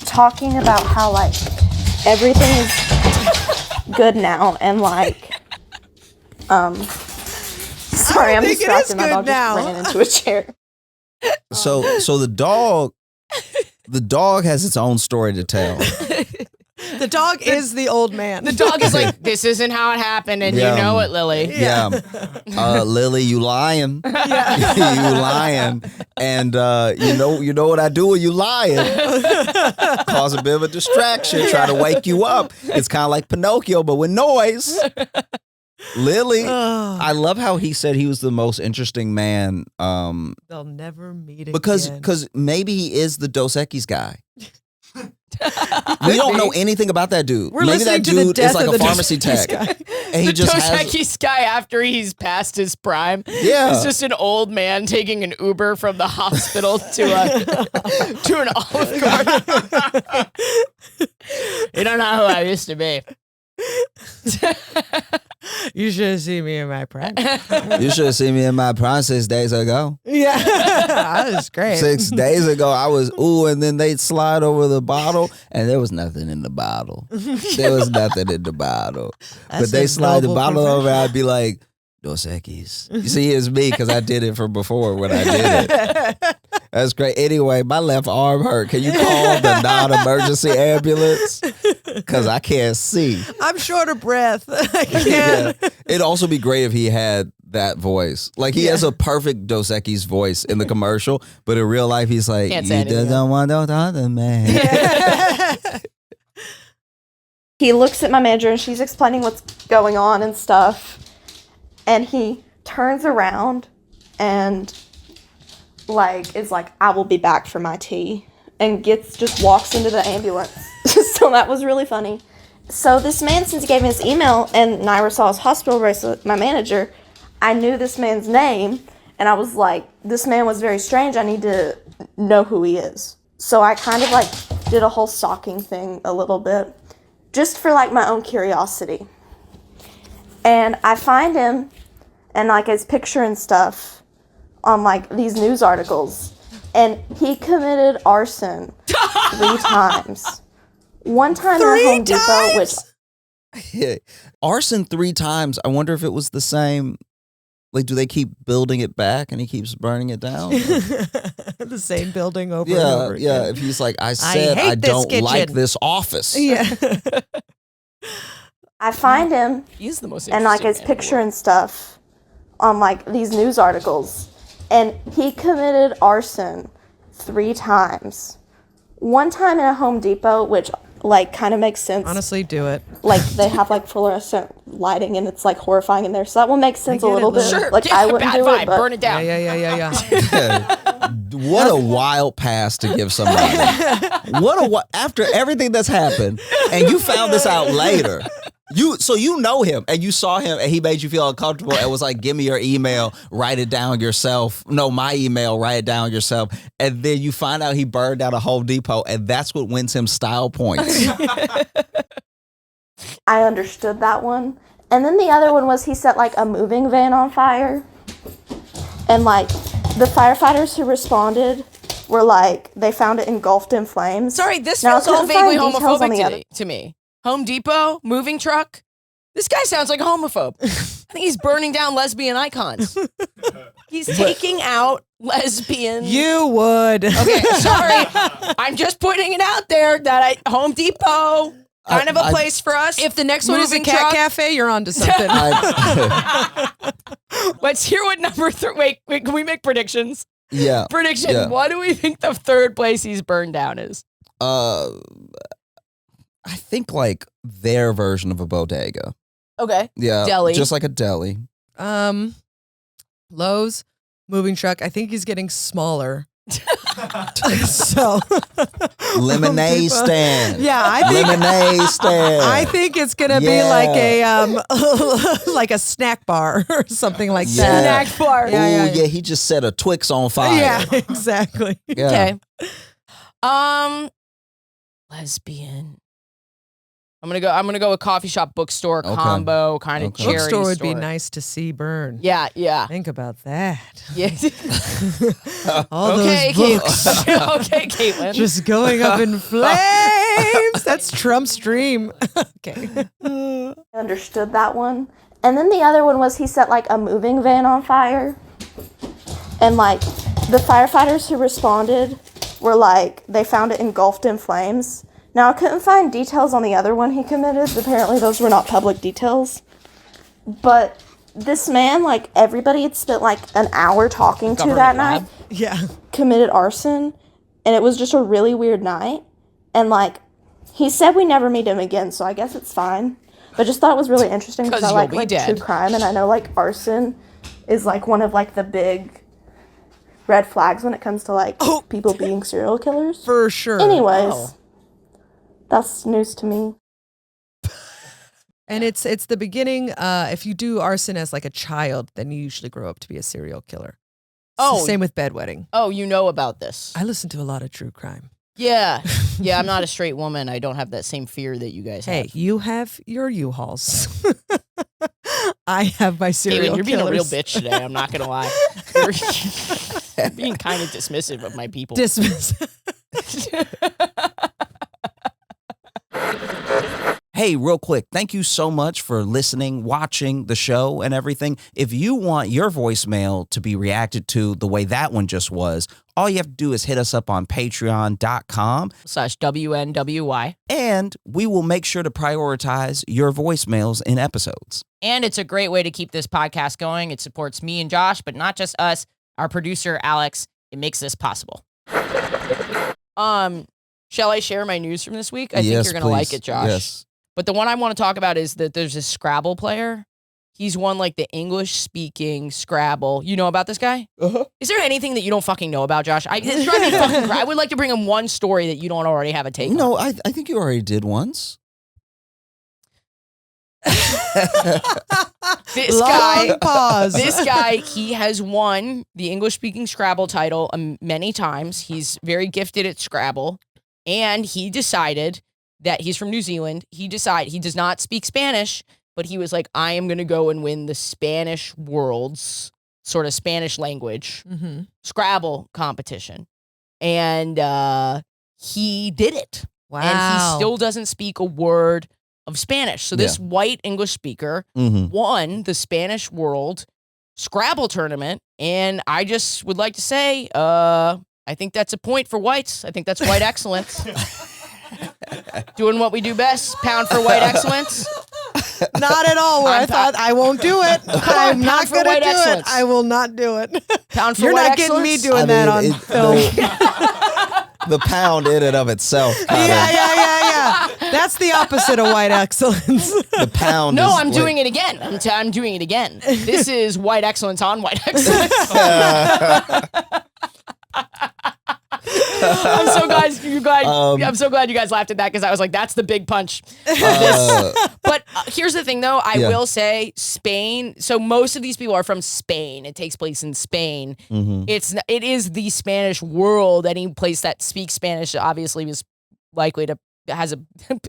Speaker 5: talking about how like everything is good now, and like sorry, I'm
Speaker 2: think it
Speaker 5: distracted.
Speaker 2: is
Speaker 5: My dog
Speaker 2: good now.
Speaker 5: just ran into a chair.
Speaker 3: So the dog has its own story to tell.
Speaker 2: The dog is the old man.
Speaker 4: The dog is like, this isn't how it happened, and
Speaker 3: Yeah.
Speaker 4: you know it, Lily.
Speaker 3: Yeah. Lily, you lying. You lying. And you know what I do when you lying. Cause a bit of a distraction, try to wake you up. It's kind of like Pinocchio, but with noise. Lily, I love how he said he was the most interesting man.
Speaker 2: They'll never meet again.
Speaker 3: Because maybe he is the Dos Equis guy. We don't know anything about that dude.
Speaker 2: We're
Speaker 3: Maybe
Speaker 2: listening
Speaker 3: that
Speaker 2: to the
Speaker 3: dude
Speaker 2: death
Speaker 3: is like
Speaker 2: of
Speaker 3: a
Speaker 2: the
Speaker 3: pharmacy
Speaker 2: Dos Equis
Speaker 3: tech.
Speaker 2: guy.
Speaker 3: And he
Speaker 4: The
Speaker 3: just
Speaker 4: Dos
Speaker 3: has
Speaker 4: Equis guy after he's past his prime.
Speaker 3: Yeah.
Speaker 4: He's just an old man taking an Uber from the hospital to an Olive Garden. You don't know who I used to be.
Speaker 2: You should have seen me in my prime.
Speaker 3: You should have seen me in my prime 6 days ago.
Speaker 2: Yeah, that was great.
Speaker 3: 6 days ago, I was, and then they'd slide over the bottle, and there was nothing in the bottle. There was nothing in the bottle.
Speaker 2: That's
Speaker 3: But they
Speaker 2: a
Speaker 3: slide the
Speaker 2: noble
Speaker 3: bottle over,
Speaker 2: profession.
Speaker 3: I'd be like, Dos Equis. You see, it's me because I did it from before when I did it. That's great. Anyway, my left arm hurt. Can you call the non-emergency ambulance? Because I can't see.
Speaker 2: I'm short of breath. I can't.
Speaker 3: Yeah. It'd also be great if he had that voice. Like, he has a perfect Dos Equis voice in the commercial, but in real life, he's like,
Speaker 4: Can't say
Speaker 3: you
Speaker 4: anything.
Speaker 3: don't want no other man.
Speaker 5: He looks at my manager, and she's explaining what's going on and stuff. And he turns around and is like, I will be back for my tea. And just walks into the ambulance. So that was really funny. So this man, since he gave me his email and Naira saw his hospital bracelet, my manager, I knew this man's name. And I was like, this man was very strange. I need to know who he is. So I kind of did a whole stalking thing a little bit. Just for my own curiosity. And I find him and his picture and stuff on these news articles. And he committed arson 3 times. One time at Home Depot, which
Speaker 3: Yeah. Arson 3 times. I wonder if it was the same. Do they keep building it back and he keeps burning it down?
Speaker 2: The same building over and over again.
Speaker 3: Yeah. If he's like, I said
Speaker 2: hate
Speaker 3: I
Speaker 2: this
Speaker 3: don't like
Speaker 2: kitchen.
Speaker 3: this office.
Speaker 2: Yeah.
Speaker 5: I find him
Speaker 4: He's the most
Speaker 5: and
Speaker 4: interesting
Speaker 5: his
Speaker 4: man in the
Speaker 5: picture
Speaker 4: world.
Speaker 5: and stuff on these news articles. And he committed arson 3 times. One time in a Home Depot, which like kind of makes sense.
Speaker 2: Honestly, do it.
Speaker 5: Like they have like fluorescent lighting and it's like horrifying in there, so that one makes sense a little bit.
Speaker 4: Sure.
Speaker 5: Like I wouldn't
Speaker 4: bad
Speaker 5: do
Speaker 4: vibe.
Speaker 5: it, but
Speaker 4: Burn it down.
Speaker 2: Yeah.
Speaker 3: What a wild pass to give somebody. After everything that's happened, and you found this out later. So you know him, and you saw him, and he made you feel uncomfortable, and was like, "Give me your email, write it down yourself." No, my email, write it down yourself. And then you find out he burned down a Home Depot, and that's what wins him style points.
Speaker 5: I understood that one. And then the other one was he set like a moving van on fire, and like the firefighters who responded were like they found it engulfed in flames.
Speaker 4: Sorry, this
Speaker 5: Now, I
Speaker 4: feels all
Speaker 5: couldn't find
Speaker 4: vaguely
Speaker 5: details on the
Speaker 4: homophobic to me. Home Depot, moving truck. This guy sounds like a homophobe. I think he's burning down lesbian icons. He's taking out lesbian.
Speaker 2: You would.
Speaker 4: Okay, sorry. I'm just putting it out there that Home Depot, kind of a place for us.
Speaker 2: If the next one is a
Speaker 4: Moving
Speaker 2: cat
Speaker 4: truck.
Speaker 2: cafe, you're onto something.
Speaker 4: Let's hear what number 3. Wait, can we make predictions?
Speaker 3: Yeah.
Speaker 4: Prediction.
Speaker 3: Yeah.
Speaker 4: What do we think the 3rd place he's burned down is?
Speaker 3: I think like their version of a bodega.
Speaker 4: Okay.
Speaker 3: Yeah.
Speaker 4: Deli.
Speaker 3: Just like a deli.
Speaker 2: Lowe's moving truck. I think he's getting smaller. So
Speaker 3: Lemonade stand.
Speaker 2: yeah, I think
Speaker 3: Lemonade stand.
Speaker 2: I think it's gonna be like a like a snack bar or something like that.
Speaker 4: Snack bar.
Speaker 3: Ooh,
Speaker 2: Yeah.
Speaker 3: he just set a Twix on fire.
Speaker 2: Yeah, exactly.
Speaker 3: Yeah.
Speaker 4: Okay. Lesbian. I'm gonna go with coffee shop bookstore
Speaker 3: Okay.
Speaker 4: combo kind of
Speaker 3: Okay.
Speaker 4: charity
Speaker 2: Bookstore would
Speaker 4: store.
Speaker 2: be nice to see burn.
Speaker 4: Yeah.
Speaker 2: Think about that.
Speaker 4: Yeah.
Speaker 2: All
Speaker 4: Okay,
Speaker 2: those books
Speaker 4: Okay, Caitlin.
Speaker 2: just going up in flames. That's Trump's dream. Okay.
Speaker 5: I understood that one. And then the other one was he set like a moving van on fire, and like the firefighters who responded were like they found it engulfed in flames. Now, I couldn't find details on the other one he committed. Apparently, those were not public details. But this man, like, everybody had spent, like, an hour talking to that night,
Speaker 2: Yeah.
Speaker 5: committed arson. And it was just a really weird night. And, like, he said we never meet him again, so I guess it's fine. But just thought it was really interesting because I
Speaker 4: you'll
Speaker 5: like
Speaker 4: be dead.
Speaker 5: true crime. And I know, like, arson is, like, one of, like, the big red flags when it comes to, like, people being serial killers.
Speaker 2: For sure.
Speaker 5: Anyways.
Speaker 4: Oh.
Speaker 5: That's news to me.
Speaker 2: And it's the beginning. If you do arson as like a child, then you usually grow up to be a serial killer. It's the same with bedwetting.
Speaker 4: Oh, you know about this.
Speaker 2: I listen to a lot of true crime.
Speaker 4: Yeah. I'm not a straight woman. I don't have that same fear that you guys have.
Speaker 2: Hey, you have your U-Hauls. I have my serial
Speaker 4: Caitlin, you're being a real
Speaker 2: killers.
Speaker 4: bitch today. I'm not gonna lie. You're being kind of dismissive of my people.
Speaker 2: Dismiss.
Speaker 3: Hey, real quick, thank you so much for listening, watching the show and everything. If you want your voicemail to be reacted to the way that one just was, all you have to do is hit us up on patreon.com/WNWY.
Speaker 4: And
Speaker 3: we will make sure to prioritize your voicemails in episodes.
Speaker 4: And it's a great way to keep this podcast going. It supports me and Josh, but not just us. Our producer, Alex, it makes this possible. Shall I share my news from this week? I think you're going to like it, Josh.
Speaker 3: Yes.
Speaker 4: But the one I want to talk about is that there's a Scrabble player. He's won like the English-speaking Scrabble. You know about this guy?
Speaker 3: Uh-huh.
Speaker 4: Is there anything that you don't fucking know about, Josh? It's driving me fucking crazy. I would like to bring him one story that you don't already have a take on.
Speaker 3: No, I think you already did once.
Speaker 4: This guy,
Speaker 2: Long pause.
Speaker 4: this guy, he has won the English-speaking Scrabble title many times. He's very gifted at Scrabble, and he decided that he's from New Zealand. He does not speak Spanish, but he was like, I am going to go and win the Spanish World's sort of Spanish language Scrabble competition, and he did it.
Speaker 2: Wow.
Speaker 4: And he still doesn't speak a word of Spanish. So this white English speaker won the Spanish World Scrabble tournament. And I just would like to say, I think that's a point for whites. I think that's white excellence. Doing what we do best, pound for white excellence.
Speaker 2: Not at all. Where I thought I won't do it. I'm not
Speaker 4: for
Speaker 2: going to
Speaker 4: white
Speaker 2: do
Speaker 4: excellence.
Speaker 2: it. I will not do it.
Speaker 4: Pound for
Speaker 2: You're
Speaker 4: white
Speaker 2: not getting me
Speaker 4: excellence?
Speaker 2: doing that on film.
Speaker 3: The pound in and of itself.
Speaker 2: Yeah. That's the opposite of white excellence.
Speaker 3: The pound.
Speaker 4: No,
Speaker 3: is
Speaker 4: I'm
Speaker 3: like-
Speaker 4: doing it again. I'm doing it again. This is white excellence on white excellence. I'm so glad you guys laughed at that because I was like, that's the big punch. But here's the thing, though. I will say Spain. So most of these people are from Spain. It takes place in Spain. It is the Spanish world. Any place that speaks Spanish obviously is likely to has a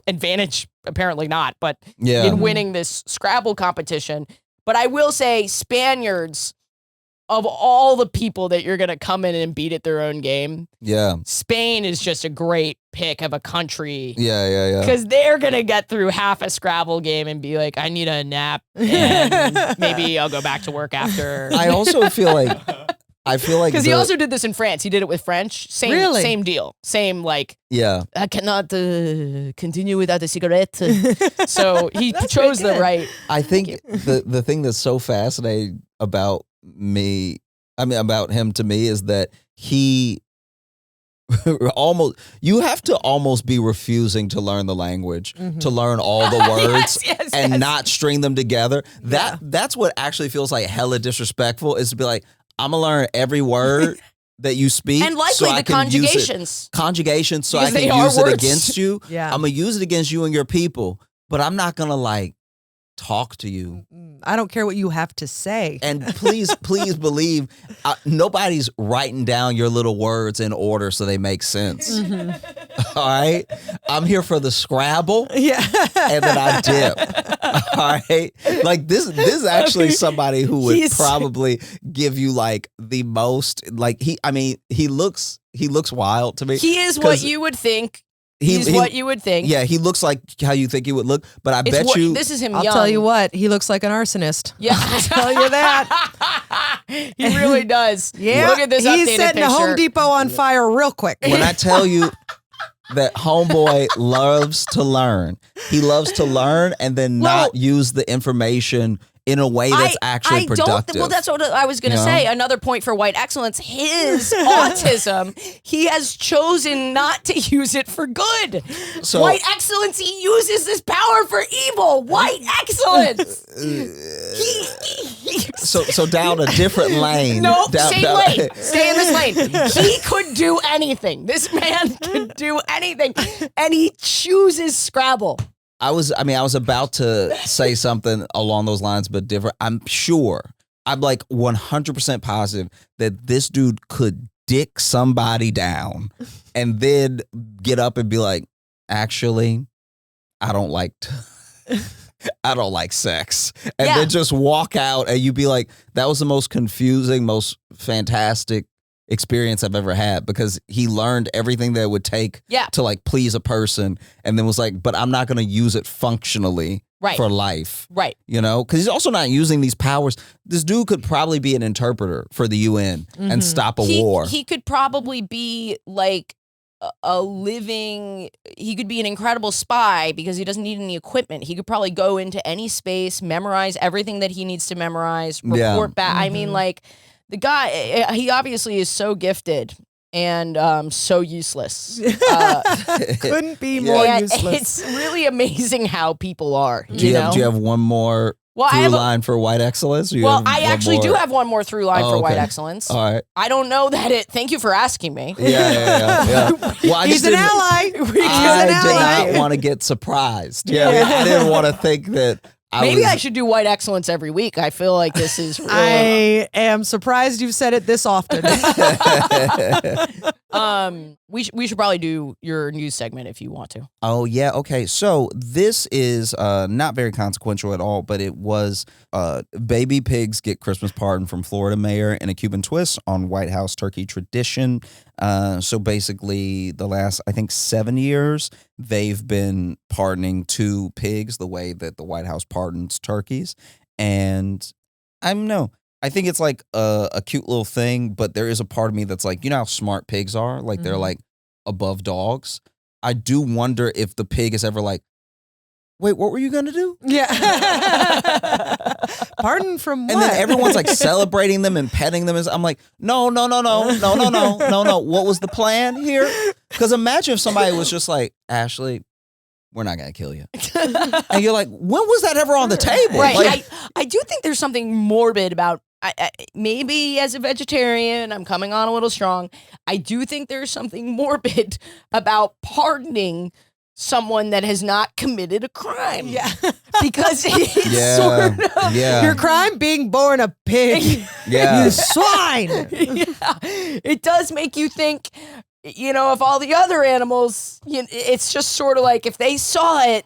Speaker 4: advantage. Apparently not, but in winning this Scrabble competition. But I will say Spaniards, of all the people that you're going to come in and beat at their own game, Spain is just a great pick of a country.
Speaker 3: Yeah.
Speaker 4: Because they're going to get through half a Scrabble game and be like, I need a nap and maybe I'll go back to work after.
Speaker 3: I also feel like
Speaker 4: Because he also did this in France. He did it with French. Same deal. Same I cannot continue without a cigarette. So he chose the right.
Speaker 3: I think the thing that's so fascinating about about him to me is that he you have to almost be refusing to learn the language, to learn all the words and not string them together. That's what actually feels like hella disrespectful, is to be like, I'm gonna learn every word that you speak,
Speaker 4: and likely
Speaker 3: so I
Speaker 4: the
Speaker 3: can
Speaker 4: conjugations.
Speaker 3: So
Speaker 4: Because
Speaker 3: I
Speaker 4: they
Speaker 3: can
Speaker 4: are
Speaker 3: use it
Speaker 4: words.
Speaker 3: against you.
Speaker 2: Yeah.
Speaker 3: I'm gonna use it against you and your people, but I'm not gonna talk to you.
Speaker 2: I don't care what you have to say.
Speaker 3: And please believe nobody's writing down your little words in order so they make sense. All right? I'm here for the Scrabble.
Speaker 2: Yeah.
Speaker 3: And then I dip. All right? Like this is actually somebody who would probably give you the most he looks wild to me.
Speaker 4: He is what you would think. He's what you would think.
Speaker 3: Yeah, he looks like how you think he would look, but I bet you
Speaker 4: this is him.
Speaker 2: I'll
Speaker 4: young.
Speaker 2: tell you what, he looks like an arsonist.
Speaker 4: Yeah,
Speaker 2: I'll tell you that.
Speaker 4: He really does.
Speaker 2: Yeah,
Speaker 4: Look at this
Speaker 2: he's
Speaker 4: updated
Speaker 2: setting
Speaker 4: picture.
Speaker 2: a Home Depot on fire real quick.
Speaker 3: When I tell you that homeboy loves to learn, he loves to learn and then not use the information in a way that's actually productive.
Speaker 4: Well, that's what I was going to say. Another point for white excellence, his autism, he has chosen not to use it for good.
Speaker 3: So,
Speaker 4: white excellence, he uses this power for evil. White excellence.
Speaker 3: So down a different lane.
Speaker 4: Nope, same lane. Stay in this lane. He could do anything. This man could do anything. And he chooses Scrabble.
Speaker 3: I was about to say something along those lines, but different. I'm 100% positive that this dude could dick somebody down and then get up and be like, actually, I don't like sex. And then just walk out and you'd be like, that was the most confusing, most fantastic experience I've ever had, because he learned everything that it would take to please a person, and then was like, but I'm not going to use it functionally for life. Right. You know, because he's also not using these powers. This dude could probably be an interpreter for the UN and stop a war.
Speaker 4: He could probably be he could be an incredible spy because he doesn't need any equipment. He could probably go into any space, memorize everything that he needs to memorize, report back. I mean, the guy, he obviously is so gifted and so useless.
Speaker 2: Couldn't be more useless.
Speaker 4: It's really amazing how people are.
Speaker 3: Do you have one more through line for white excellence?
Speaker 4: I actually do have one more through line for white excellence.
Speaker 3: All right.
Speaker 4: I don't know that thank you for asking me.
Speaker 3: Yeah. Well,
Speaker 2: He's an ally.
Speaker 3: I did not want to get surprised. I didn't want to think that
Speaker 4: I should do white excellence every week. I feel like this is real.
Speaker 2: I am surprised you've said it this often.
Speaker 4: We should probably do your news segment if you want to.
Speaker 3: Oh, yeah. Okay. So this is not very consequential at all, but it was baby pigs get Christmas pardon from Florida mayor in a Cuban twist on White House turkey tradition. So basically the last, I think, 7 years, they've been pardoning 2 pigs the way that the White House pardons turkeys. And I don't know. I think it's like a cute little thing, but there is a part of me that's like, you know how smart pigs are? Like they're like above dogs. I do wonder if the pig is ever like, wait, what were you going to do?
Speaker 2: Yeah. Pardon from what?
Speaker 3: And then everyone's like celebrating them and petting them. I'm like, no. What was the plan here? Because imagine if somebody was just like, Ashley, we're not going to kill you. And you're like, when was that ever on the table?
Speaker 4: Right.
Speaker 3: Like,
Speaker 4: I do think there's something morbid about, maybe as a vegetarian, I'm coming on a little strong. I do think there's something morbid about pardoning someone that has not committed a crime.
Speaker 2: Yeah.
Speaker 4: Because it's
Speaker 3: Yeah,
Speaker 4: sort of...
Speaker 3: yeah.
Speaker 2: Your crime being born a pig.
Speaker 3: Yeah.
Speaker 2: You swine.
Speaker 4: Yeah. It does make you think, you know, of all the other animals, it's just sort of like if they saw it,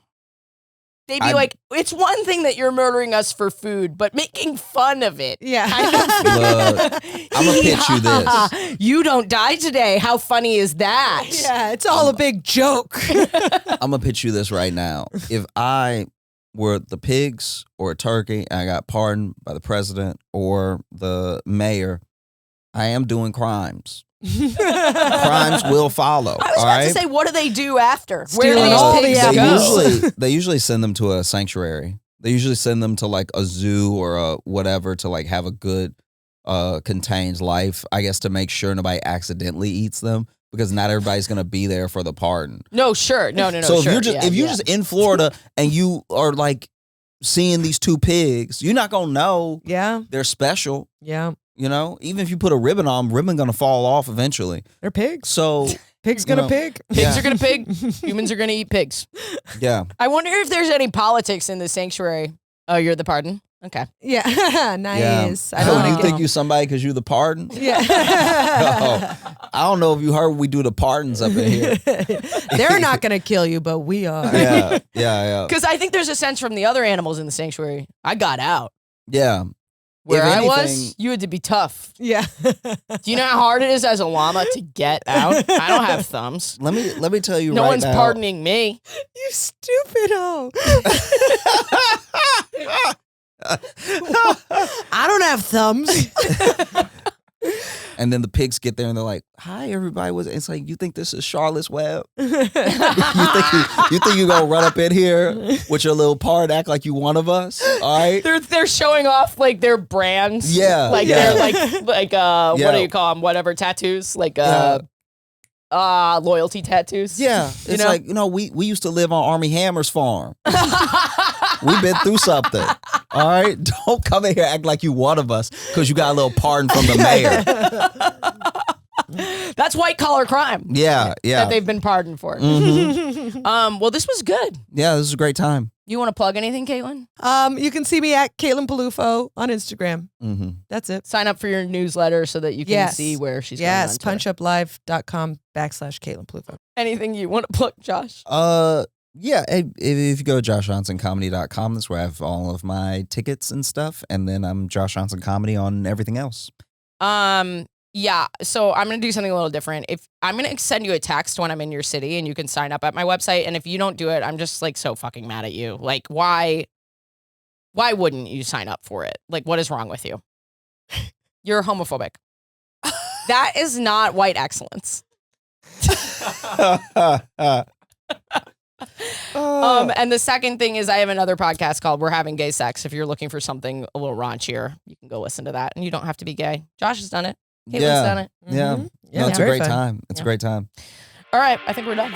Speaker 4: they'd be like, it's one thing that you're murdering us for food, but making fun of it.
Speaker 2: Yeah.
Speaker 3: Look, I'm going to pitch you this.
Speaker 4: You don't die today. How funny is that?
Speaker 2: Yeah, it's all a big joke.
Speaker 3: I'm going to pitch you this right now. If I were the pigs or a turkey and I got pardoned by the president or the mayor, I am doing crimes. Crimes will follow.
Speaker 4: I was about to say, what do they do after? Where do
Speaker 2: Stealing
Speaker 4: these
Speaker 2: all
Speaker 4: pigs
Speaker 2: the apples.
Speaker 4: go?
Speaker 3: They usually send them to a sanctuary. They usually send them to like a zoo or a whatever to like have a good contained life, I guess, to make sure nobody accidentally eats them, because not everybody's gonna be there for the pardon.
Speaker 4: No, sure. No.
Speaker 3: So
Speaker 4: sure.
Speaker 3: if you're just in Florida and you are like seeing these two pigs, you're not gonna know
Speaker 2: Yeah.
Speaker 3: they're special.
Speaker 2: Yeah.
Speaker 3: You know, even if you put a ribbon on, ribbon gonna fall off eventually.
Speaker 2: They're pigs.
Speaker 3: So
Speaker 2: Pig's
Speaker 3: you
Speaker 2: gonna
Speaker 3: know,
Speaker 2: pig.
Speaker 4: Pigs are going to pig. Humans are going to eat pigs.
Speaker 3: yeah.
Speaker 4: I wonder if there's any politics in the sanctuary. Oh, you're the pardon? Okay.
Speaker 2: Yeah. Nice.
Speaker 3: Yeah.
Speaker 2: I
Speaker 3: So
Speaker 2: don't
Speaker 3: you
Speaker 2: want to
Speaker 3: think you somebody because you the pardon?
Speaker 2: Yeah.
Speaker 3: Oh, I don't know if you heard we do the pardons up in here.
Speaker 2: They're not gonna kill you, but we are.
Speaker 3: Yeah.
Speaker 4: Because I think there's a sense from the other animals in the sanctuary. I got out.
Speaker 3: Yeah.
Speaker 4: Where
Speaker 3: If
Speaker 4: I was,
Speaker 3: anything-
Speaker 4: you had to be tough.
Speaker 2: Yeah.
Speaker 4: Do you know how hard it is as a llama to get out? I don't have thumbs.
Speaker 3: Let me tell you
Speaker 4: No
Speaker 3: right
Speaker 4: one's
Speaker 3: now.
Speaker 4: pardoning me.
Speaker 2: You stupid hoe. I don't have thumbs.
Speaker 3: And then the pigs get there and they're like, "Hi, everybody." It's like, you think this is Charlotte's Web? you think you're gonna run up in here with your little part, act like you one of us? All right.
Speaker 4: They're showing off like their brands.
Speaker 3: Yeah,
Speaker 4: Like
Speaker 3: yeah.
Speaker 4: they're like what
Speaker 3: Yeah.
Speaker 4: do you call them? Whatever tattoos. Like loyalty tattoos.
Speaker 3: Yeah. It's
Speaker 4: know?
Speaker 3: like, we used to live on Army Hammer's farm. We've been through something. All right. Don't come in here act like you one of us because you got a little pardon from the mayor.
Speaker 4: That's white collar crime.
Speaker 3: Yeah.
Speaker 4: That they've been pardoned for.
Speaker 3: Mhm.
Speaker 4: Well, this was good.
Speaker 3: Yeah, this is a great time.
Speaker 4: You want to plug anything, Caitlin?
Speaker 2: You can see me at Caitlin Peluffo on Instagram.
Speaker 3: Mm-hmm.
Speaker 2: That's it.
Speaker 4: Sign up for your newsletter so that you can
Speaker 2: Yes.
Speaker 4: see where she's
Speaker 2: Yes,
Speaker 4: going on tour.
Speaker 2: punchuplive.com/Caitlin Peluffo.
Speaker 4: Anything you want to plug, Josh?
Speaker 3: Yeah, if you go to joshjohnsоncomedy.com, that's where I have all of my tickets and stuff. And then I'm Josh Johnson Comedy on everything else.
Speaker 4: Yeah, so I'm going to do something a little different. If I'm going to send you a text when I'm in your city and you can sign up at my website. And if you don't do it, I'm just like so fucking mad at you. Like, why wouldn't you sign up for it? Like, what is wrong with you? You're homophobic. That is not white excellence. And the second thing is I have another podcast called We're Having Gay Sex. If you're looking for something a little raunchier, you can go listen to that. And you don't have to be gay. Josh has done it. Caitlin's done it.
Speaker 3: Yeah.
Speaker 2: Mhm.
Speaker 3: No, it's a
Speaker 2: very
Speaker 3: great
Speaker 2: fun.
Speaker 3: time. It's a great time.
Speaker 4: All right, I think we're done.